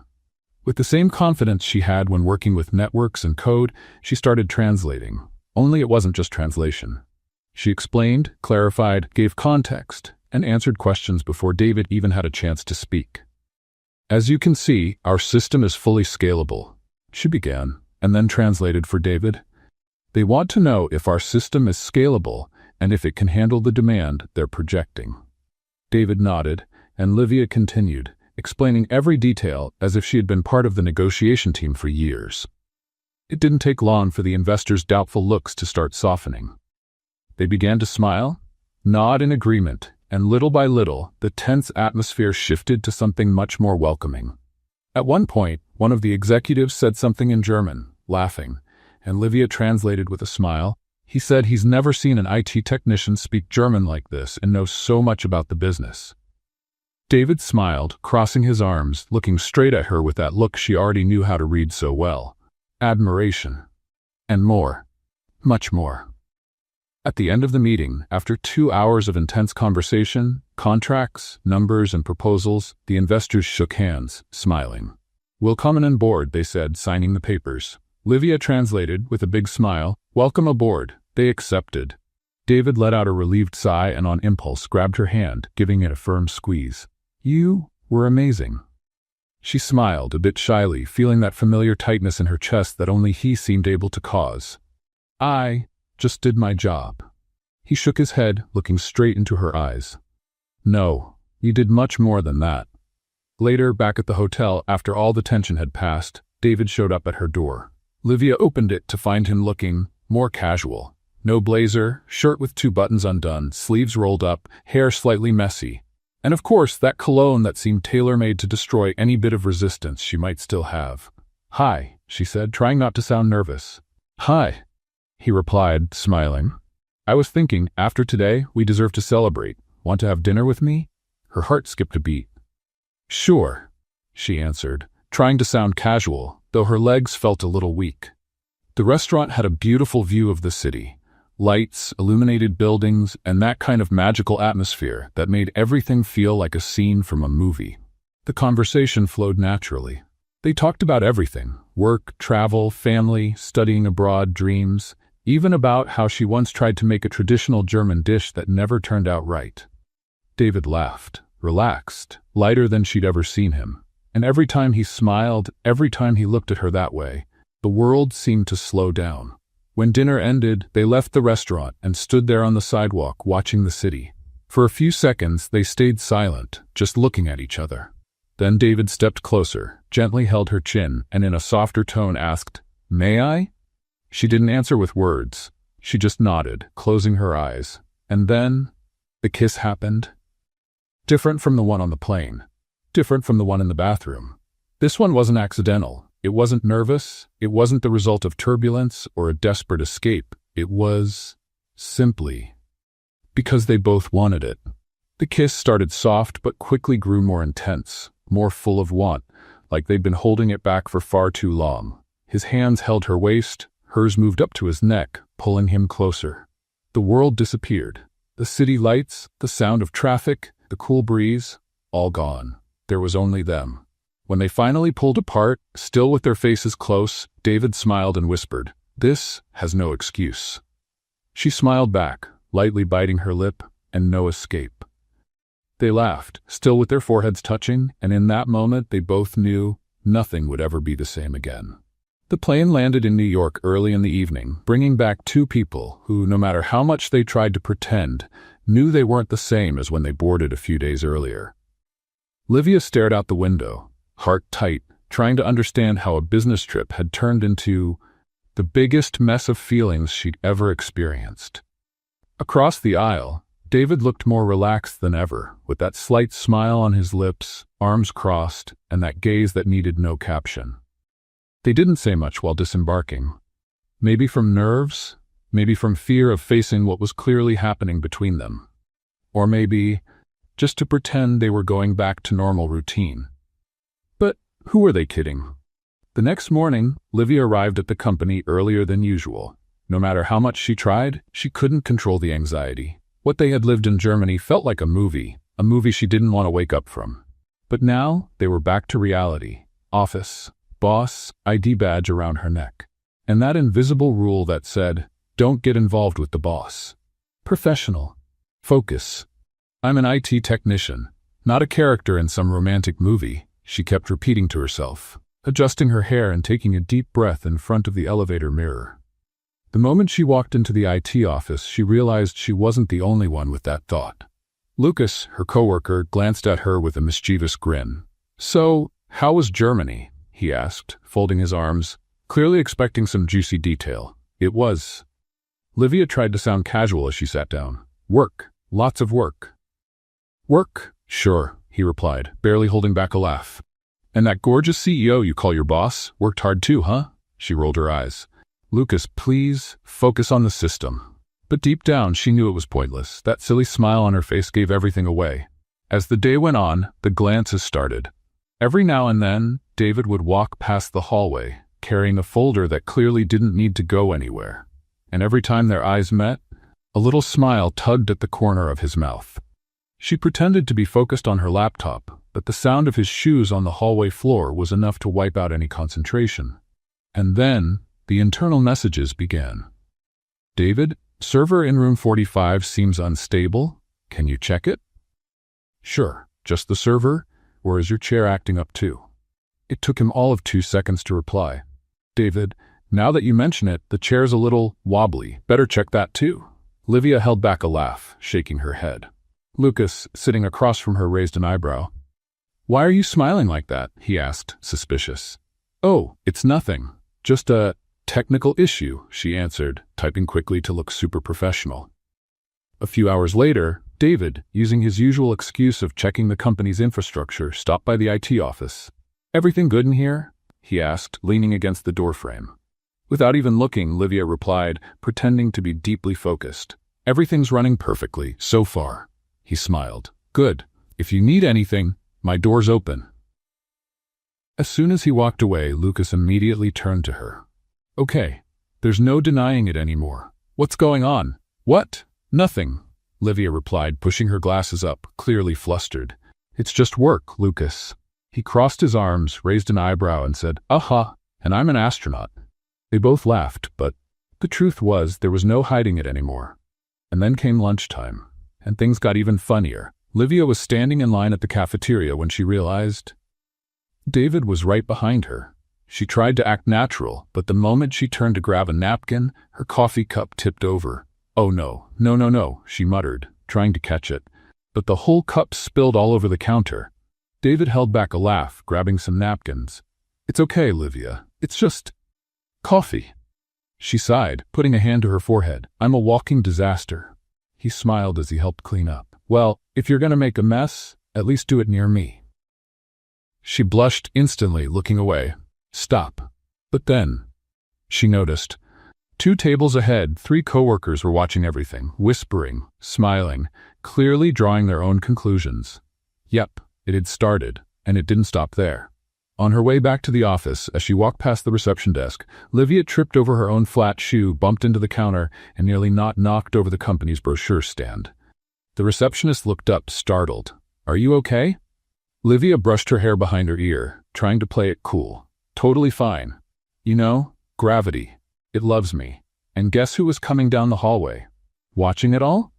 With the same confidence she had when working with networks and code, she started translating. Only it wasn't just translation. She explained, clarified, gave context, and answered questions before David even had a chance to speak. As you can see, our system is fully scalable, she began, and then translated for David. They want to know if our system is scalable and if it can handle the demand they're projecting. David nodded, and Livia continued, explaining every detail as if she had been part of the negotiation team for years. It didn't take long for the investors' doubtful looks to start softening. They began to smile, nod in agreement, and little by little, the tense atmosphere shifted to something much more welcoming. At one point, one of the executives said something in German, laughing, and Livia translated with a smile. He said he's never seen an IT technician speak German like this and knows so much about the business. David smiled, crossing his arms, looking straight at her with that look she already knew how to read so well. Admiration. And more. Much more. At the end of the meeting, after 2 hours of intense conversation, contracts, numbers, and proposals, the investors shook hands, smiling. Welcome on board, they said, signing the papers. Livia translated, with a big smile, welcome aboard. They accepted. David let out a relieved sigh and on impulse grabbed her hand, giving it a firm squeeze. You were amazing. She smiled, a bit shyly, feeling that familiar tightness in her chest that only he seemed able to cause. I just did my job. He shook his head, looking straight into her eyes. No, you did much more than that. Later, back at the hotel, after all the tension had passed, David showed up at her door. Livia opened it to find him looking more casual. No blazer, shirt with 2 buttons undone, sleeves rolled up, hair slightly messy. And of course, that cologne that seemed tailor-made to destroy any bit of resistance she might still have. "Hi," she said, trying not to sound nervous. "Hi," he replied, smiling. "I was thinking, after today, we deserve to celebrate. Want to have dinner with me?" Her heart skipped a beat. "Sure," she answered, trying to sound casual, though her legs felt a little weak. The restaurant had a beautiful view of the city. Lights, illuminated buildings, and that kind of magical atmosphere that made everything feel like a scene from a movie. The conversation flowed naturally. They talked about everything: work, travel, family, studying abroad, dreams, even about how she once tried to make a traditional German dish that never turned out right. David laughed, relaxed, lighter than she'd ever seen him. And every time he smiled, every time he looked at her that way, the world seemed to slow down. When dinner ended, they left the restaurant and stood there on the sidewalk watching the city. For a few seconds, they stayed silent, just looking at each other. Then David stepped closer, gently held her chin, and in a softer tone asked, "May I?" She didn't answer with words. She just nodded, closing her eyes. And then, the kiss happened. Different from the one on the plane. Different from the one in the bathroom. This one wasn't accidental. It wasn't nervous. It wasn't the result of turbulence or a desperate escape. It was simply because they both wanted it. The kiss started soft but quickly grew more intense, more full of want, like they'd been holding it back for far too long. His hands held her waist, hers moved up to his neck, pulling him closer. The world disappeared. The city lights, the sound of traffic, the cool breeze, all gone. There was only them. When they finally pulled apart, still with their faces close, David smiled and whispered, "This has no excuse." She smiled back, lightly biting her lip, and no escape. They laughed, still with their foreheads touching, and in that moment they both knew nothing would ever be the same again. The plane landed in New York early in the evening, bringing back 2 people who, no matter how much they tried to pretend, knew they weren't the same as when they boarded a few days earlier. Livia stared out the window, heart tight, trying to understand how a business trip had turned into the biggest mess of feelings she'd ever experienced. Across the aisle, David looked more relaxed than ever, with that slight smile on his lips, arms crossed, and that gaze that needed no caption. They didn't say much while disembarking. Maybe from nerves, maybe from fear of facing what was clearly happening between them. Or maybe just to pretend they were going back to normal routine. But who were they kidding? The next morning, Livia arrived at the company earlier than usual. No matter how much she tried, she couldn't control the anxiety. What they had lived in Germany felt like a movie she didn't want to wake up from. But now, they were back to reality. Office, boss, ID badge around her neck. And that invisible rule that said, "Don't get involved with the boss." Professional. Focus. "I'm an IT technician, not a character in some romantic movie," she kept repeating to herself, adjusting her hair and taking a deep breath in front of the elevator mirror. The moment she walked into the IT office, she realized she wasn't the only one with that thought. Lucas, her coworker, glanced at her with a mischievous grin. "So, how was Germany?" he asked, folding his arms, clearly expecting some juicy detail. "It was." Livia tried to sound casual as she sat down. "Work. Lots of work." "Work? Sure," he replied, barely holding back a laugh. "And that gorgeous CEO you call your boss worked hard too, huh?" She rolled her eyes. "Lucas, please, focus on the system." But deep down, she knew it was pointless. That silly smile on her face gave everything away. As the day went on, the glances started. Every now and then, David would walk past the hallway, carrying a folder that clearly didn't need to go anywhere. And every time their eyes met, a little smile tugged at the corner of his mouth. She pretended to be focused on her laptop, but the sound of his shoes on the hallway floor was enough to wipe out any concentration. And then, the internal messages began. "David, server in room 45 seems unstable. Can you check it?" "Sure, just the server, or is your chair acting up too?" It took him all of 2 seconds to reply. "David, now that you mention it, the chair's a little wobbly. Better check that too." Livia held back a laugh, shaking her head. Lucas, sitting across from her, raised an eyebrow. "Why are you smiling like that?" he asked, suspicious. "Oh, it's nothing. Just a technical issue," she answered, typing quickly to look super professional. A few hours later, David, using his usual excuse of checking the company's infrastructure, stopped by the IT office. "Everything good in here?" he asked, leaning against the doorframe. Without even looking, Livia replied, pretending to be deeply focused. "Everything's running perfectly, so far." He smiled. "Good. If you need anything, my door's open." As soon as he walked away, Lucas immediately turned to her. "Okay, there's no denying it anymore. What's going on?" "What? Nothing," Livia replied, pushing her glasses up, clearly flustered. "It's just work, Lucas." He crossed his arms, raised an eyebrow, and said, "Aha, and I'm an astronaut." They both laughed, but the truth was there was no hiding it anymore. And then came lunchtime, and things got even funnier. Livia was standing in line at the cafeteria when she realized David was right behind her. She tried to act natural, but the moment she turned to grab a napkin, her coffee cup tipped over. "Oh no, no, no, no," she muttered, trying to catch it. But the whole cup spilled all over the counter. David held back a laugh, grabbing some napkins. "It's okay, Livia. It's just coffee." She sighed, putting a hand to her forehead. "I'm a walking disaster." He smiled as he helped clean up. "Well, if you're going to make a mess, at least do it near me." She blushed instantly, looking away. "Stop." But then she noticed 2 tables ahead, 3 coworkers were watching everything, whispering, smiling, clearly drawing their own conclusions. Yep, it had started, and it didn't stop there. On her way back to the office, as she walked past the reception desk, Livia tripped over her own flat shoe, bumped into the counter, and nearly knocked over the company's brochure stand. The receptionist looked up, startled. "Are you okay?" Livia brushed her hair behind her ear, trying to play it cool. "Totally fine. You know, gravity. It loves me." And guess who was coming down the hallway? Watching it all?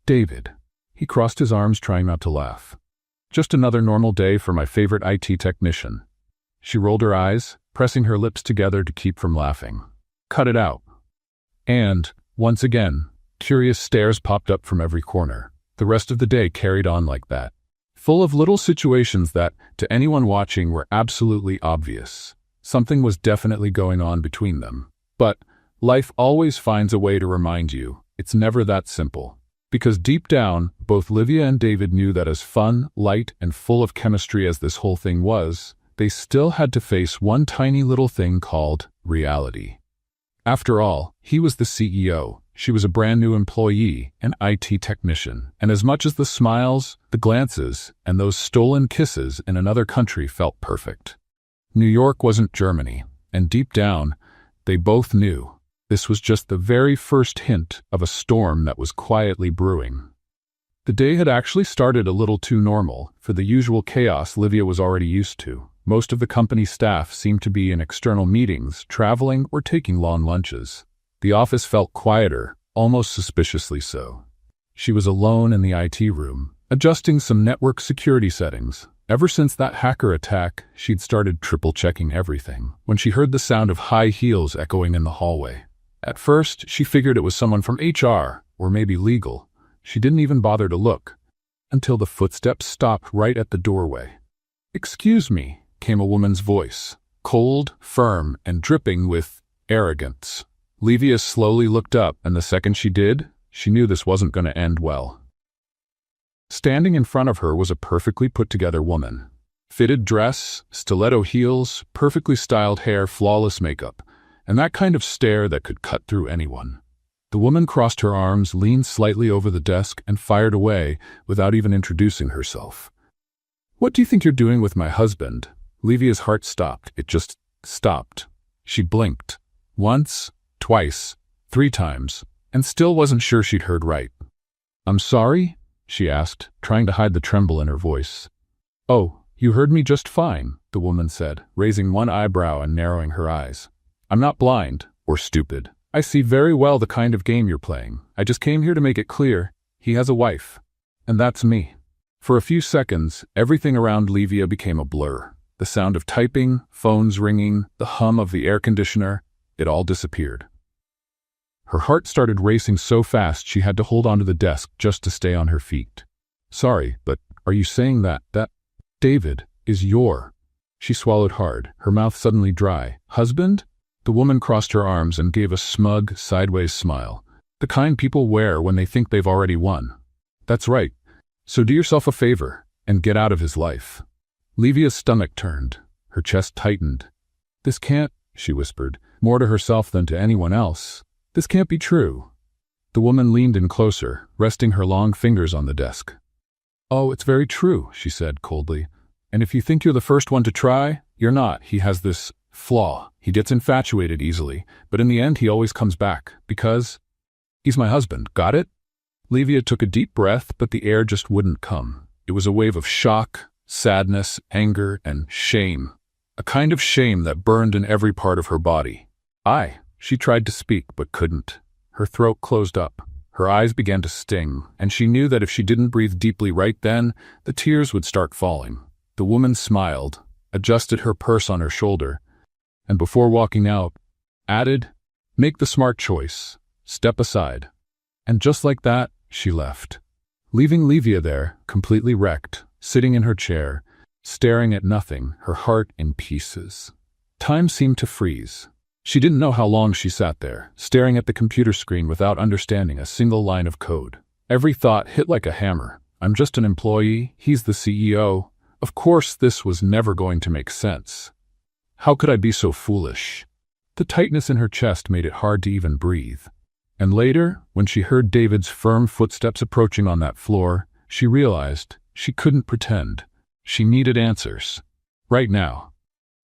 David. He crossed his arms, trying not to laugh. "Just another normal day for my favorite IT technician." She rolled her eyes, pressing her lips together to keep from laughing. "Cut it out." And, once again, curious stares popped up from every corner. The rest of the day carried on like that, full of little situations that, to anyone watching, were absolutely obvious. Something was definitely going on between them. But life always finds a way to remind you it's never that simple. Because deep down, both Livia and David knew that as fun, light, and full of chemistry as this whole thing was, they still had to face one tiny little thing called reality. After all, he was the CEO. She was a brand new employee, an IT technician, and as much as the smiles, the glances, and those stolen kisses in another country felt perfect, New York wasn't Germany, and deep down, they both knew this was just the very first hint of a storm that was quietly brewing. The day had actually started a little too normal for the usual chaos Livia was already used to. Most of the company staff seemed to be in external meetings, traveling, or taking long lunches. The office felt quieter, almost suspiciously so. She was alone in the IT room, adjusting some network security settings. Ever since that hacker attack, she'd started triple-checking everything, when she heard the sound of high heels echoing in the hallway. At first, she figured it was someone from HR, or maybe legal. She didn't even bother to look, until the footsteps stopped right at the doorway. "Excuse me," came a woman's voice, cold, firm, and dripping with arrogance. Livia slowly looked up, and the second she did, she knew this wasn't going to end well. Standing in front of her was a perfectly put-together woman. Fitted dress, stiletto heels, perfectly styled hair, flawless makeup, and that kind of stare that could cut through anyone. The woman crossed her arms, leaned slightly over the desk, and fired away without even introducing herself. "What do you think you're doing with my husband?" Livia's heart stopped. It just stopped. She blinked. Once, twice, 3 times, and still wasn't sure she'd heard right. "I'm sorry?" she asked, trying to hide the tremble in her voice. "Oh, you heard me just fine," the woman said, raising one eyebrow and narrowing her eyes. "I'm not blind or stupid. I see very well the kind of game you're playing. I just came here to make it clear, he has a wife. And that's me." For a few seconds, everything around Livia became a blur. The sound of typing, phones ringing, the hum of the air conditioner, it all disappeared. Her heart started racing so fast she had to hold onto the desk just to stay on her feet. "Sorry, but are you saying that David is your She swallowed hard, her mouth suddenly dry. Husband? The woman crossed her arms and gave a smug, sideways smile. The kind people wear when they think they've already won. That's right. So do yourself a favor and get out of his life. Livia's stomach turned. Her chest tightened. This can't, she whispered, more to herself than to anyone else. This can't be true. The woman leaned in closer, resting her long fingers on the desk. Oh, it's very true, she said coldly. And if you think you're the first one to try, you're not. He has this flaw. He gets infatuated easily, but in the end he always comes back, because he's my husband. Got it? Livia took a deep breath, but the air just wouldn't come. It was a wave of shock, sadness, anger, and shame. A kind of shame that burned in every part of her body. She tried to speak, but couldn't. Her throat closed up. Her eyes began to sting, and she knew that if she didn't breathe deeply right then, the tears would start falling. The woman smiled, adjusted her purse on her shoulder, and before walking out, added, "Make the smart choice. Step aside." And just like that, she left, leaving Livia there, completely wrecked, sitting in her chair, staring at nothing, her heart in pieces. Time seemed to freeze. She didn't know how long she sat there, staring at the computer screen without understanding a single line of code. Every thought hit like a hammer. I'm just an employee, he's the CEO. Of course this was never going to make sense. How could I be so foolish? The tightness in her chest made it hard to even breathe. And later, when she heard David's firm footsteps approaching on that floor, she realized she couldn't pretend. She needed answers. Right now.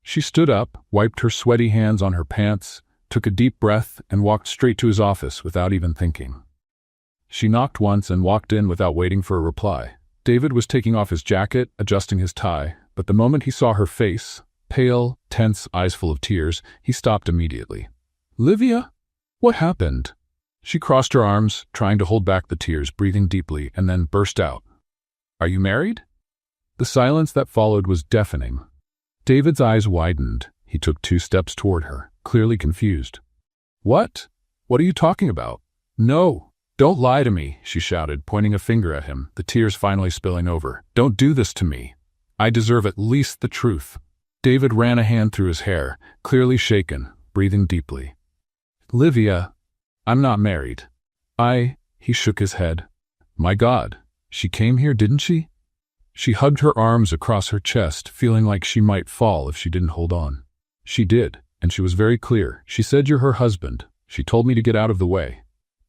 She stood up, wiped her sweaty hands on her pants, took a deep breath, and walked straight to his office without even thinking. She knocked once and walked in without waiting for a reply. David was taking off his jacket, adjusting his tie, but the moment he saw her face, pale, tense, eyes full of tears, he stopped immediately. "Livia? What happened?" She crossed her arms, trying to hold back the tears, breathing deeply, and then burst out. "Are you married?" The silence that followed was deafening. David's eyes widened. He took 2 steps toward her, clearly confused. "What? What are you talking about?" "No, don't lie to me," she shouted, pointing a finger at him, the tears finally spilling over. "Don't do this to me. I deserve at least the truth." David ran a hand through his hair, clearly shaken, breathing deeply. "Livia, I'm not married." He shook his head. "My God, she came here, didn't she?" She hugged her arms across her chest, feeling like she might fall if she didn't hold on. "She did, and she was very clear. She said you're her husband. She told me to get out of the way."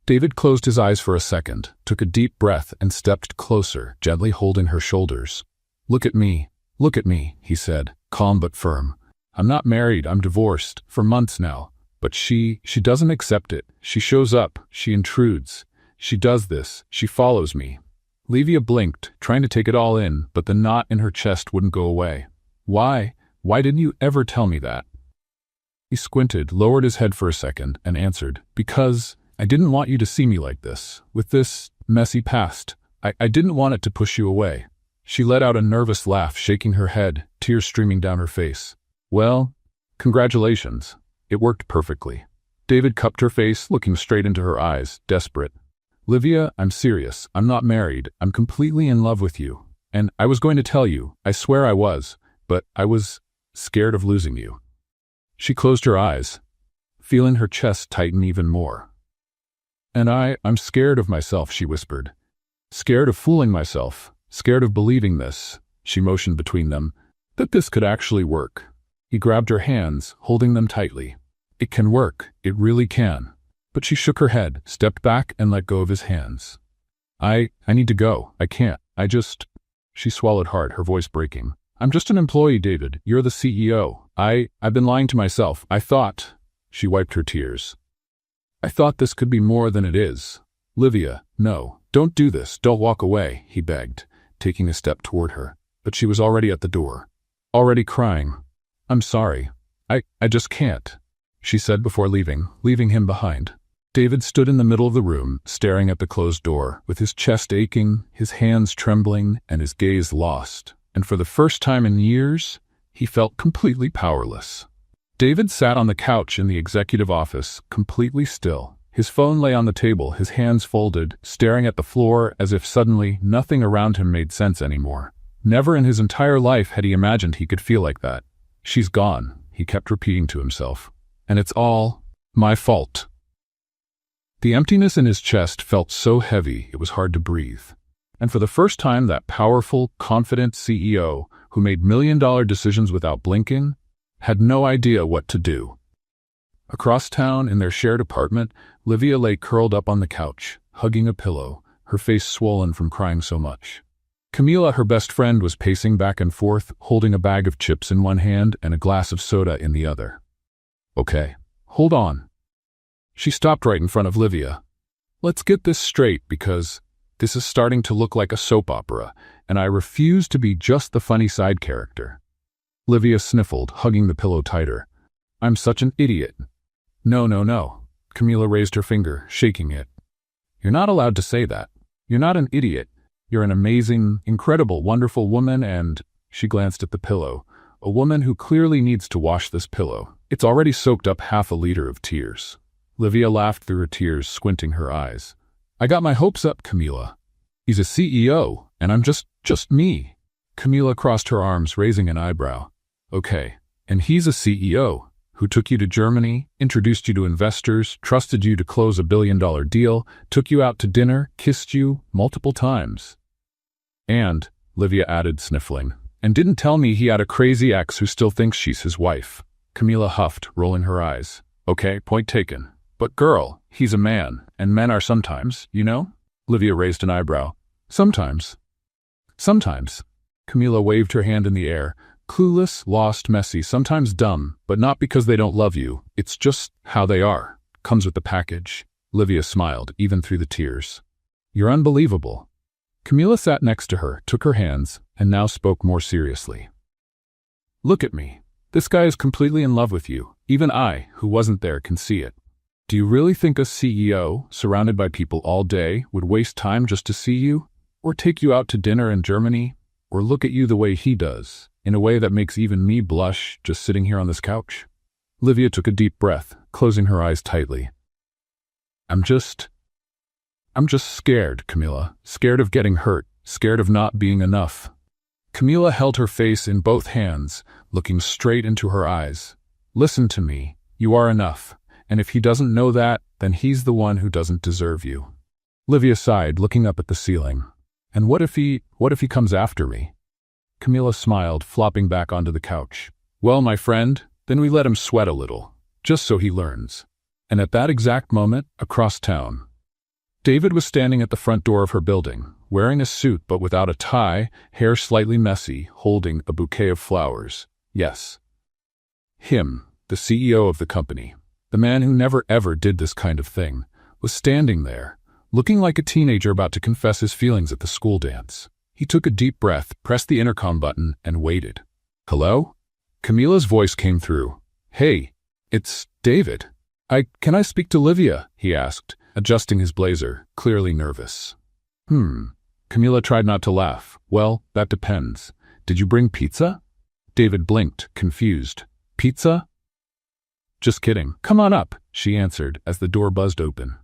David closed his eyes for a second, took a deep breath, and stepped closer, gently holding her shoulders. Look at me, he said, calm but firm. "I'm not married, I'm divorced, for months now. But she doesn't accept it. She shows up, she intrudes. She does this, she follows me." Livia blinked, trying to take it all in, but the knot in her chest wouldn't go away. Why didn't you ever tell me that?" He squinted, lowered his head for a second, and answered, "Because I didn't want you to see me like this, with this messy past. I didn't want it to push you away." She let out a nervous laugh, shaking her head, tears streaming down her face. "Well, congratulations. It worked perfectly." David cupped her face, looking straight into her eyes, desperate. "Livia, I'm serious. I'm not married. I'm completely in love with you. And I was going to tell you, I swear I was, but I was scared of losing you." She closed her eyes, feeling her chest tighten even more. "And I'm scared of myself," she whispered. "Scared of fooling myself. Scared of believing this," she motioned between them, "that this could actually work." He grabbed her hands, holding them tightly. "It can work. It really can." But she shook her head, stepped back, and let go of his hands. I need to go. I can't. She swallowed hard, her voice breaking. "I'm just an employee, David. You're the CEO. I've been lying to myself. I thought," she wiped her tears, "I thought this could be more than it is." "Livia, no, don't do this. Don't walk away," he begged, taking a step toward her. But she was already at the door, already crying. "I'm sorry. I just can't," she said before leaving him behind. David stood in the middle of the room, staring at the closed door, with his chest aching, his hands trembling, and his gaze lost. And for the first time in years, he felt completely powerless. David sat on the couch in the executive office, completely still. His phone lay on the table, his hands folded, staring at the floor as if suddenly nothing around him made sense anymore. Never in his entire life had he imagined he could feel like that. She's gone, he kept repeating to himself. And it's all my fault. The emptiness in his chest felt so heavy it was hard to breathe. And for the first time, that powerful, confident CEO who made million-dollar decisions without blinking had no idea what to do. Across town, in their shared apartment, Livia lay curled up on the couch, hugging a pillow, her face swollen from crying so much. Camila, her best friend, was pacing back and forth, holding a bag of chips in one hand and a glass of soda in the other. Okay, hold on. She stopped right in front of Livia. Let's get this straight, because this is starting to look like a soap opera, and I refuse to be just the funny side character. Livia sniffled, hugging the pillow tighter. I'm such an idiot. No. Camila raised her finger, shaking it. You're not allowed to say that. You're not an idiot. You're an amazing, incredible, wonderful woman, and she glanced at the pillow. A woman who clearly needs to wash this pillow. It's already soaked up half a liter of tears. Livia laughed through her tears, squinting her eyes. I got my hopes up, Camila. He's a CEO, and I'm just me. Camila crossed her arms, raising an eyebrow. Okay, and he's a CEO who took you to Germany, introduced you to investors, trusted you to close $1 billion deal, took you out to dinner, kissed you multiple times. And, Livia added, sniffling, and didn't tell me he had a crazy ex who still thinks she's his wife. Camila huffed, rolling her eyes. Okay, point taken. But girl, he's a man, and men are sometimes, you know? Livia raised an eyebrow. Sometimes. Camila waved her hand in the air. Clueless, lost, messy, sometimes dumb, but not because they don't love you. It's just how they are. Comes with the package. Livia smiled, even through the tears. You're unbelievable. Camila sat next to her, took her hands, and now spoke more seriously. Look at me. This guy is completely in love with you. Even I, who wasn't there, can see it. Do you really think a CEO, surrounded by people all day, would waste time just to see you? Or take you out to dinner in Germany? Or look at you the way he does, in a way that makes even me blush just sitting here on this couch? Livia took a deep breath, closing her eyes tightly. I'm just scared, Camila. Scared of getting hurt. Scared of not being enough. Camila held her face in both hands, looking straight into her eyes. Listen to me. You are enough. And if he doesn't know that, then he's the one who doesn't deserve you. Livia sighed, looking up at the ceiling. And what if he comes after me? Camila smiled, flopping back onto the couch. Well, my friend, then we let him sweat a little, just so he learns. And at that exact moment, across town, David was standing at the front door of her building, wearing a suit but without a tie, hair slightly messy, holding a bouquet of flowers. Yes. Him, the CEO of the company, the man who never ever did this kind of thing, was standing there, looking like a teenager about to confess his feelings at the school dance. He took a deep breath, pressed the intercom button, and waited. Hello? Camila's voice came through. Hey, it's David. Can I speak to Livia? He asked, adjusting his blazer, clearly nervous. Camila tried not to laugh. Well, that depends. Did you bring pizza? David blinked, confused. Pizza? Just kidding. Come on up, she answered as the door buzzed open.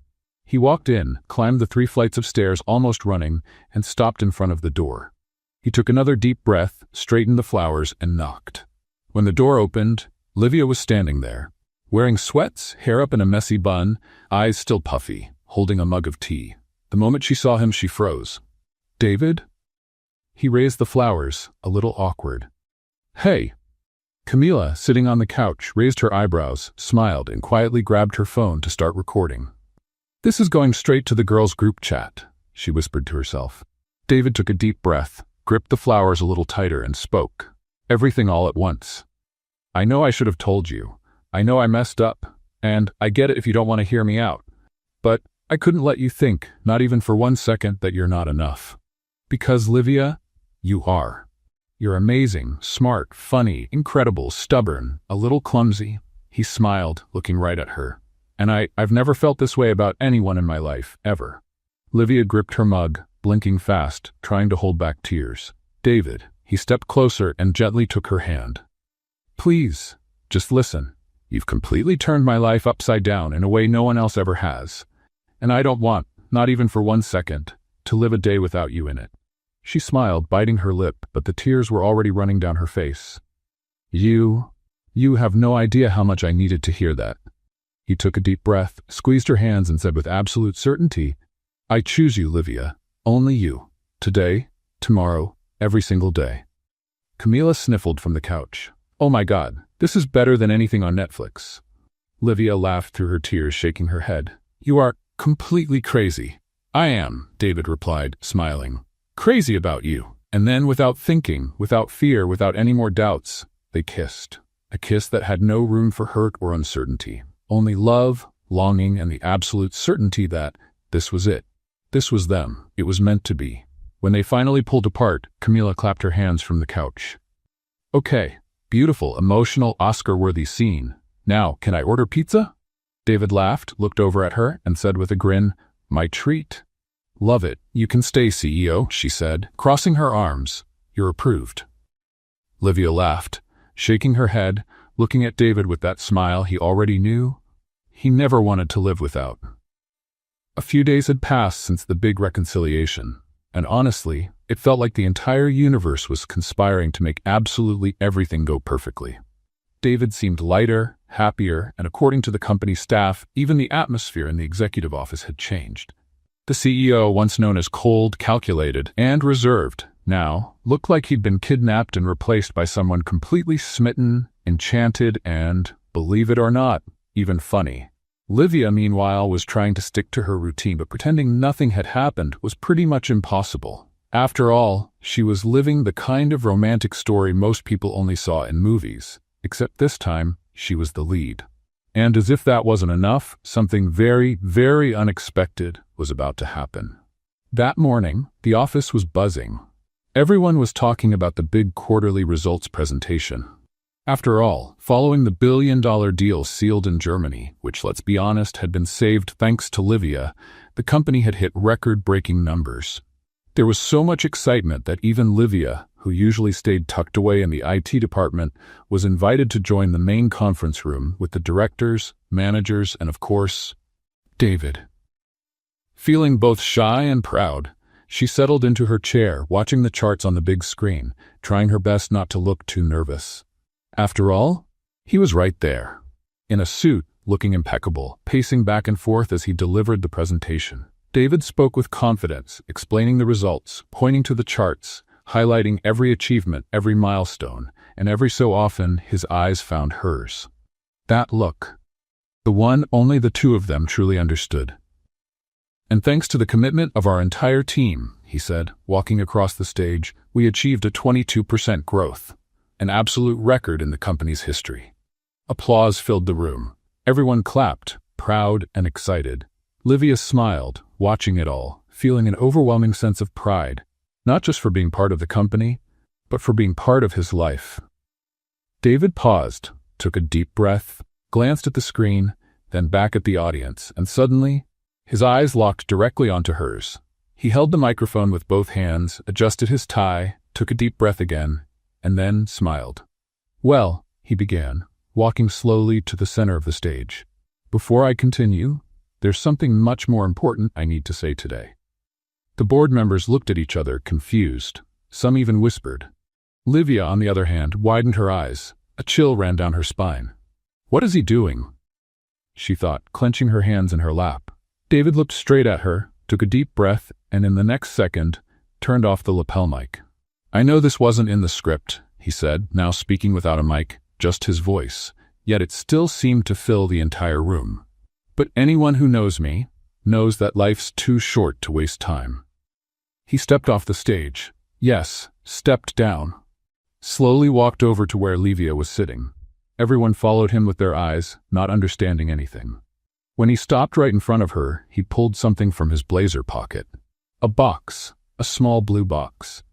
He walked in, climbed the 3 flights of stairs almost running, and stopped in front of the door. He took another deep breath, straightened the flowers, and knocked. When the door opened, Livia was standing there, wearing sweats, hair up in a messy bun, eyes still puffy, holding a mug of tea. The moment she saw him, she froze. David? He raised the flowers, a little awkward. Hey. Camila, sitting on the couch, raised her eyebrows, smiled, and quietly grabbed her phone to start recording. This is going straight to the girls' group chat, she whispered to herself. David took a deep breath, gripped the flowers a little tighter, and spoke. Everything all at once. I know I should have told you. I know I messed up, and I get it if you don't want to hear me out. But I couldn't let you think, not even for 1 second, that you're not enough. Because, Livia, you are. You're amazing, smart, funny, incredible, stubborn, a little clumsy. He smiled, looking right at her. And I've never felt this way about anyone in my life, ever. Livia gripped her mug, blinking fast, trying to hold back tears. David, he stepped closer and gently took her hand. Please, just listen. You've completely turned my life upside down in a way no one else ever has. And I don't want, not even for 1 second, to live a day without you in it. She smiled, biting her lip, but the tears were already running down her face. You You have no idea how much I needed to hear that. He took a deep breath, squeezed her hands, and said with absolute certainty, I choose you, Livia. Only you. Today, tomorrow, every single day. Camila sniffled from the couch. Oh my God, this is better than anything on Netflix. Livia laughed through her tears, shaking her head. You are completely crazy. I am, David replied, smiling. Crazy about you. And then, without thinking, without fear, without any more doubts, they kissed. A kiss that had no room for hurt or uncertainty. Only love, longing, and the absolute certainty that this was it. This was them. It was meant to be. When they finally pulled apart, Camila clapped her hands from the couch. Okay, beautiful, emotional, Oscar-worthy scene. Now, can I order pizza? David laughed, looked over at her, and said with a grin, My treat. Love it. You can stay, CEO, she said, crossing her arms. You're approved. Livia laughed, shaking her head, looking at David with that smile he already knew. He never wanted to live without. A few days had passed since the big reconciliation, and honestly, it felt like the entire universe was conspiring to make absolutely everything go perfectly. David seemed lighter, happier, and according to the company staff, even the atmosphere in the executive office had changed. The CEO, once known as cold, calculated, and reserved, now looked like he'd been kidnapped and replaced by someone completely smitten, enchanted, and, believe it or not, even funny. Livia, meanwhile, was trying to stick to her routine, but pretending nothing had happened was pretty much impossible. After all, she was living the kind of romantic story most people only saw in movies, except this time, she was the lead. And as if that wasn't enough, something very, very unexpected was about to happen. That morning, the office was buzzing. Everyone was talking about the big quarterly results presentation. After all, following the billion-dollar deal sealed in Germany, which, let's be honest, had been saved thanks to Livia, the company had hit record-breaking numbers. There was so much excitement that even Livia, who usually stayed tucked away in the IT department, was invited to join the main conference room with the directors, managers, and of course, David. Feeling both shy and proud, she settled into her chair, watching the charts on the big screen, trying her best not to look too nervous. After all, he was right there, in a suit, looking impeccable, pacing back and forth as he delivered the presentation. David spoke with confidence, explaining the results, pointing to the charts, highlighting every achievement, every milestone, and every so often his eyes found hers. That look. The one only the two of them truly understood. And thanks to the commitment of our entire team, he said, walking across the stage, we achieved a 22% growth. An absolute record in the company's history. Applause filled the room. Everyone clapped, proud and excited. Livia smiled, watching it all, feeling an overwhelming sense of pride, not just for being part of the company, but for being part of his life. David paused, took a deep breath, glanced at the screen, then back at the audience, and suddenly, his eyes locked directly onto hers. He held the microphone with both hands, adjusted his tie, took a deep breath again, and then smiled. Well, he began, walking slowly to the center of the stage. Before I continue, there's something much more important I need to say today. The board members looked at each other, confused. Some even whispered. Livia, on the other hand, widened her eyes. A chill ran down her spine. What is he doing? She thought, clenching her hands in her lap. David looked straight at her, took a deep breath, and in the next second, turned off the lapel mic. I know this wasn't in the script, he said, now speaking without a mic, just his voice, yet it still seemed to fill the entire room. But anyone who knows me knows that life's too short to waste time. He stepped off the stage. Yes, stepped down. Slowly walked over to where Livia was sitting. Everyone followed him with their eyes, not understanding anything. When he stopped right in front of her, he pulled something from his blazer pocket. A box, a small blue box.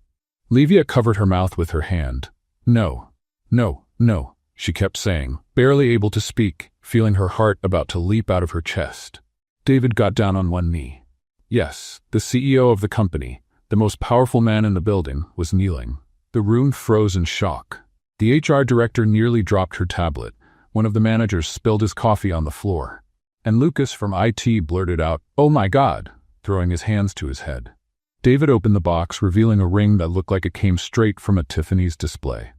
Livia covered her mouth with her hand. No, no, no, she kept saying, barely able to speak, feeling her heart about to leap out of her chest. David got down on one knee. Yes, the CEO of the company, the most powerful man in the building, was kneeling. The room froze in shock. The HR director nearly dropped her tablet. One of the managers spilled his coffee on the floor. And Lucas from IT blurted out, "Oh my God," throwing his hands to his head. David opened the box, revealing a ring that looked like it came straight from a Tiffany's display.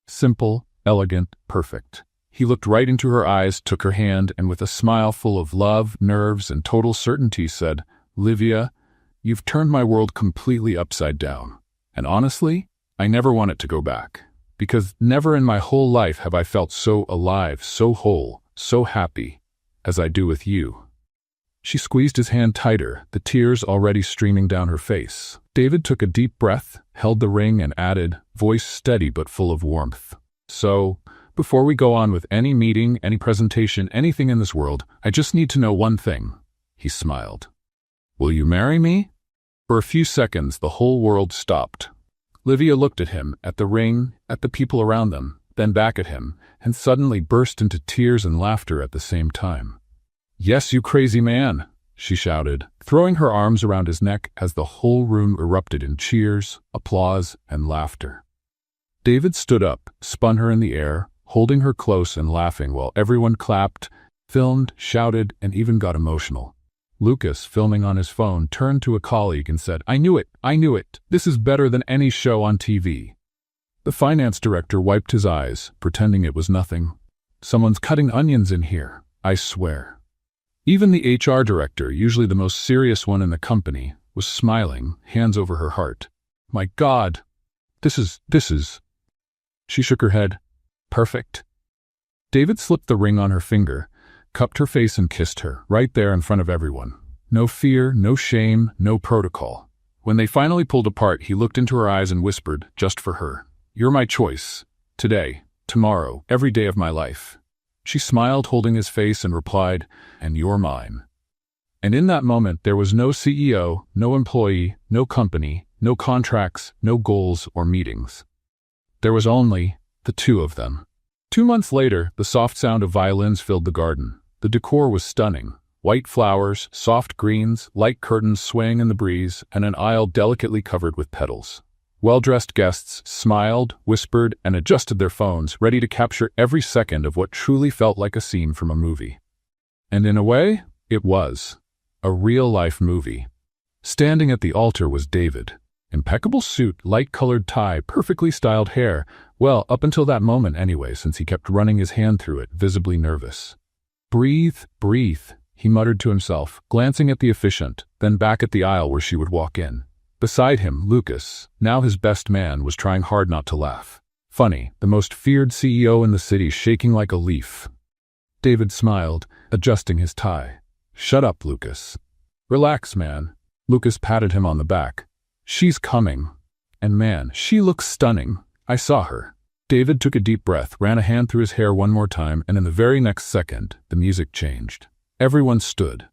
Simple, elegant, perfect. He looked right into her eyes, took her hand, and with a smile full of love, nerves, and total certainty said, "Livia, you've turned my world completely upside down. And honestly, I never want it to go back. Because never in my whole life have I felt so alive, so whole, so happy, as I do with you." She squeezed his hand tighter, the tears already streaming down her face. David took a deep breath, held the ring, and added, voice steady but full of warmth, "So, before we go on with any meeting, any presentation, anything in this world, I just need to know one thing." He smiled. "Will you marry me?" For a few seconds, the whole world stopped. Livia looked at him, at the ring, at the people around them, then back at him, and suddenly burst into tears and laughter at the same time. "Yes, you crazy man," she shouted, throwing her arms around his neck as the whole room erupted in cheers, applause, and laughter. David stood up, spun her in the air, holding her close and laughing while everyone clapped, filmed, shouted, and even got emotional. Lucas, filming on his phone, turned to a colleague and said, I knew it. This is better than any show on TV." The finance director wiped his eyes, pretending it was nothing. "Someone's cutting onions in here, I swear." Even the HR director, usually the most serious one in the company, was smiling, hands over her heart. "My God, this is... She shook her head. "Perfect." David slipped the ring on her finger, cupped her face and kissed her, right there in front of everyone. No fear, no shame, no protocol. When they finally pulled apart, he looked into her eyes and whispered, just for her, "You're my choice. Today, tomorrow, every day of my life." She smiled, holding his face, and replied, "And you're mine." And in that moment, there was no CEO, no employee, no company, no contracts, no goals or meetings. There was only the two of them. 2 months later, the soft sound of violins filled the garden. The decor was stunning. White flowers, soft greens, light curtains swaying in the breeze, and an aisle delicately covered with petals. Well-dressed guests smiled, whispered, and adjusted their phones, ready to capture every second of what truly felt like a scene from a movie. And in a way, it was. A real-life movie. Standing at the altar was David. Impeccable suit, light-colored tie, perfectly styled hair. Well, up until that moment anyway, since he kept running his hand through it, visibly nervous. "Breathe, breathe," he muttered to himself, glancing at the officiant, then back at the aisle where she would walk in. Beside him, Lucas, now his best man, was trying hard not to laugh. Funny, the most feared CEO in the city, shaking like a leaf. David smiled, adjusting his tie. "Shut up, Lucas." "Relax, man." Lucas patted him on the back. "She's coming. And man, she looks stunning. I saw her." David took a deep breath, ran a hand through his hair one more time, and in the very next second, the music changed. Everyone stood.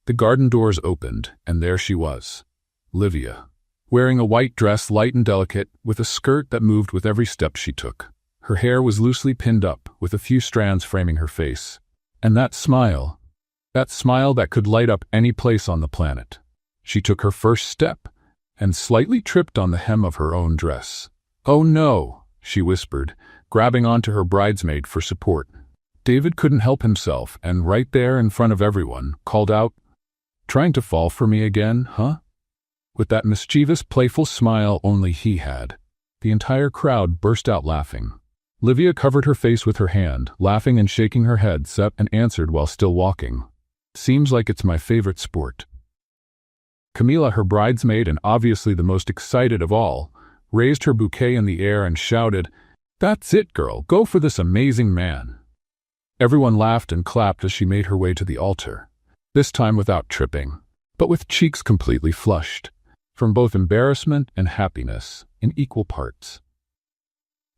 The garden doors opened, and there she was. Livia. Wearing a white dress, light and delicate, with a skirt that moved with every step she took. Her hair was loosely pinned up, with a few strands framing her face. And that smile that could light up any place on the planet. She took her first step, and slightly tripped on the hem of her own dress. "Oh no," she whispered, grabbing onto her bridesmaid for support. David couldn't help himself, and right there in front of everyone, called out, "Trying to fall for me again, huh?" With that mischievous, playful smile only he had. The entire crowd burst out laughing. Livia covered her face with her hand, laughing and shaking her head, and answered while still walking, "Seems like it's my favorite sport." Camila, her bridesmaid and obviously the most excited of all, raised her bouquet in the air and shouted, "That's it, girl, go for this amazing man." Everyone laughed and clapped as she made her way to the altar, this time without tripping, but with cheeks completely flushed, from both embarrassment and happiness, in equal parts.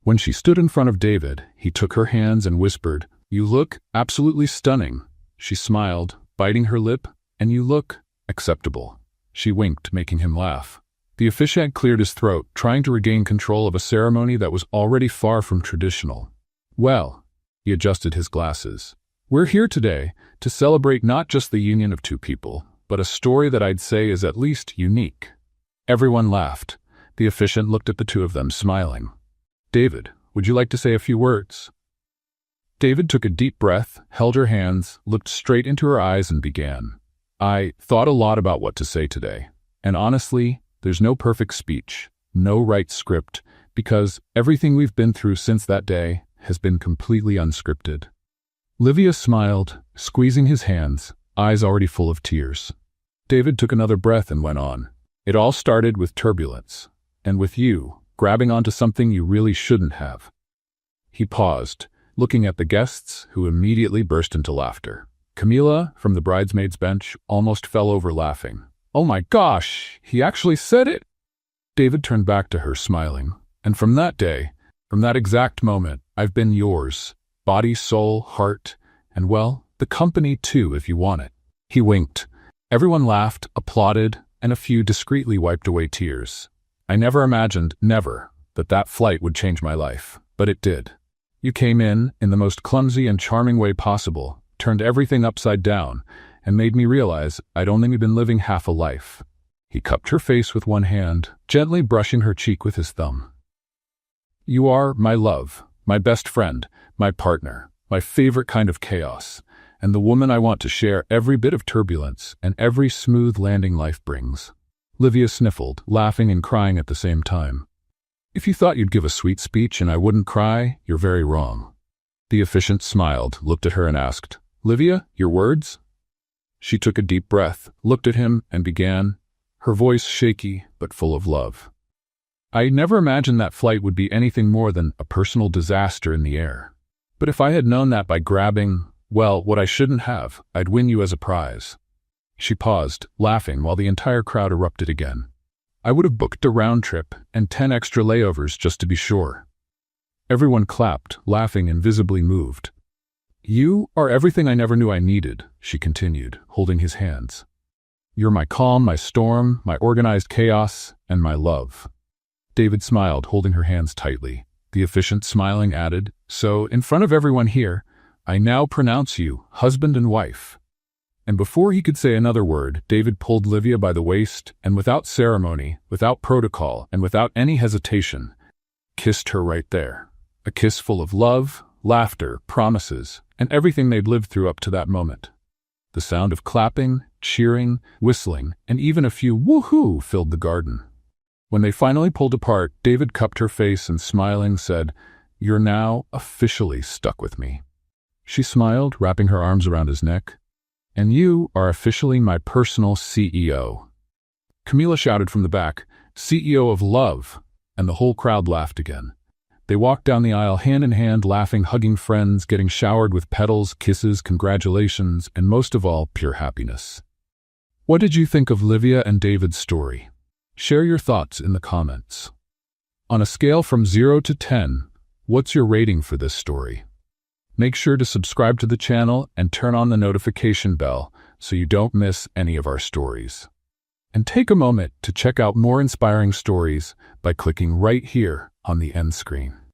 When she stood in front of David, he took her hands and whispered, "You look absolutely stunning." She smiled, biting her lip, "And you look acceptable." She winked, making him laugh. The officiant cleared his throat, trying to regain control of a ceremony that was already far from traditional. "Well," he adjusted his glasses, "we're here today to celebrate not just the union of two people, but a story that I'd say is at least unique." Everyone laughed. The officiant looked at the two of them, smiling. "David, would you like to say a few words?" David took a deep breath, held her hands, looked straight into her eyes, and began. "I thought a lot about what to say today, and honestly, there's no perfect speech, no right script, because everything we've been through since that day has been completely unscripted. Livia smiled, squeezing his hands, eyes already full of tears. David took another breath and went on. It all started with turbulence, and with you, grabbing onto something you really shouldn't have. He paused, looking at the guests, who immediately burst into laughter. Camila, from the bridesmaids' bench, almost fell over laughing. "Oh my gosh, he actually said it!" David turned back to her, smiling. "And from that day, from that exact moment, I've been yours. Body, soul, heart, and well, the company too, if you want it." He winked. Everyone laughed, applauded, and a few discreetly wiped away tears. "I never imagined, never, that flight would change my life. But it did. You came in the most clumsy and charming way possible, turned everything upside down, and made me realize I'd only been living half a life." He cupped her face with one hand, gently brushing her cheek with his thumb. "You are my love, my best friend, my partner, my favorite kind of chaos, and the woman I want to share every bit of turbulence and every smooth landing life brings." Livia sniffled, laughing and crying at the same time. "If you thought you'd give a sweet speech and I wouldn't cry, you're very wrong." The officiant smiled, looked at her and asked, "Livia, your words?" She took a deep breath, looked at him, and began, her voice shaky but full of love. "I never imagined that flight would be anything more than a personal disaster in the air. But if I had known that by grabbing, well, what I shouldn't have, I'd win you as a prize." She paused, laughing while the entire crowd erupted again. "I would have booked a round trip and 10 extra layovers just to be sure." Everyone clapped, laughing and visibly moved. "You are everything I never knew I needed," she continued, holding his hands. "You're my calm, my storm, my organized chaos, and my love." David smiled, holding her hands tightly. The officiant, smiling, added, "So, in front of everyone here, I now pronounce you husband and wife." And before he could say another word, David pulled Livia by the waist and without ceremony, without protocol, and without any hesitation, kissed her right there. A kiss full of love, laughter, promises, and everything they'd lived through up to that moment. The sound of clapping, cheering, whistling, and even a few woohoo filled the garden. When they finally pulled apart, David cupped her face and smiling said, "You're now officially stuck with me." She smiled, wrapping her arms around his neck. "And you are officially my personal CEO." Camila shouted from the back, "CEO of love," and the whole crowd laughed again. They walked down the aisle hand in hand, laughing, hugging friends, getting showered with petals, kisses, congratulations, and most of all, pure happiness. What did you think of Livia and David's story? Share your thoughts in the comments. On a scale from 0 to 10, what's your rating for this story? Make sure to subscribe to the channel and turn on the notification bell so you don't miss any of our stories. And take a moment to check out more inspiring stories by clicking right here on the end screen.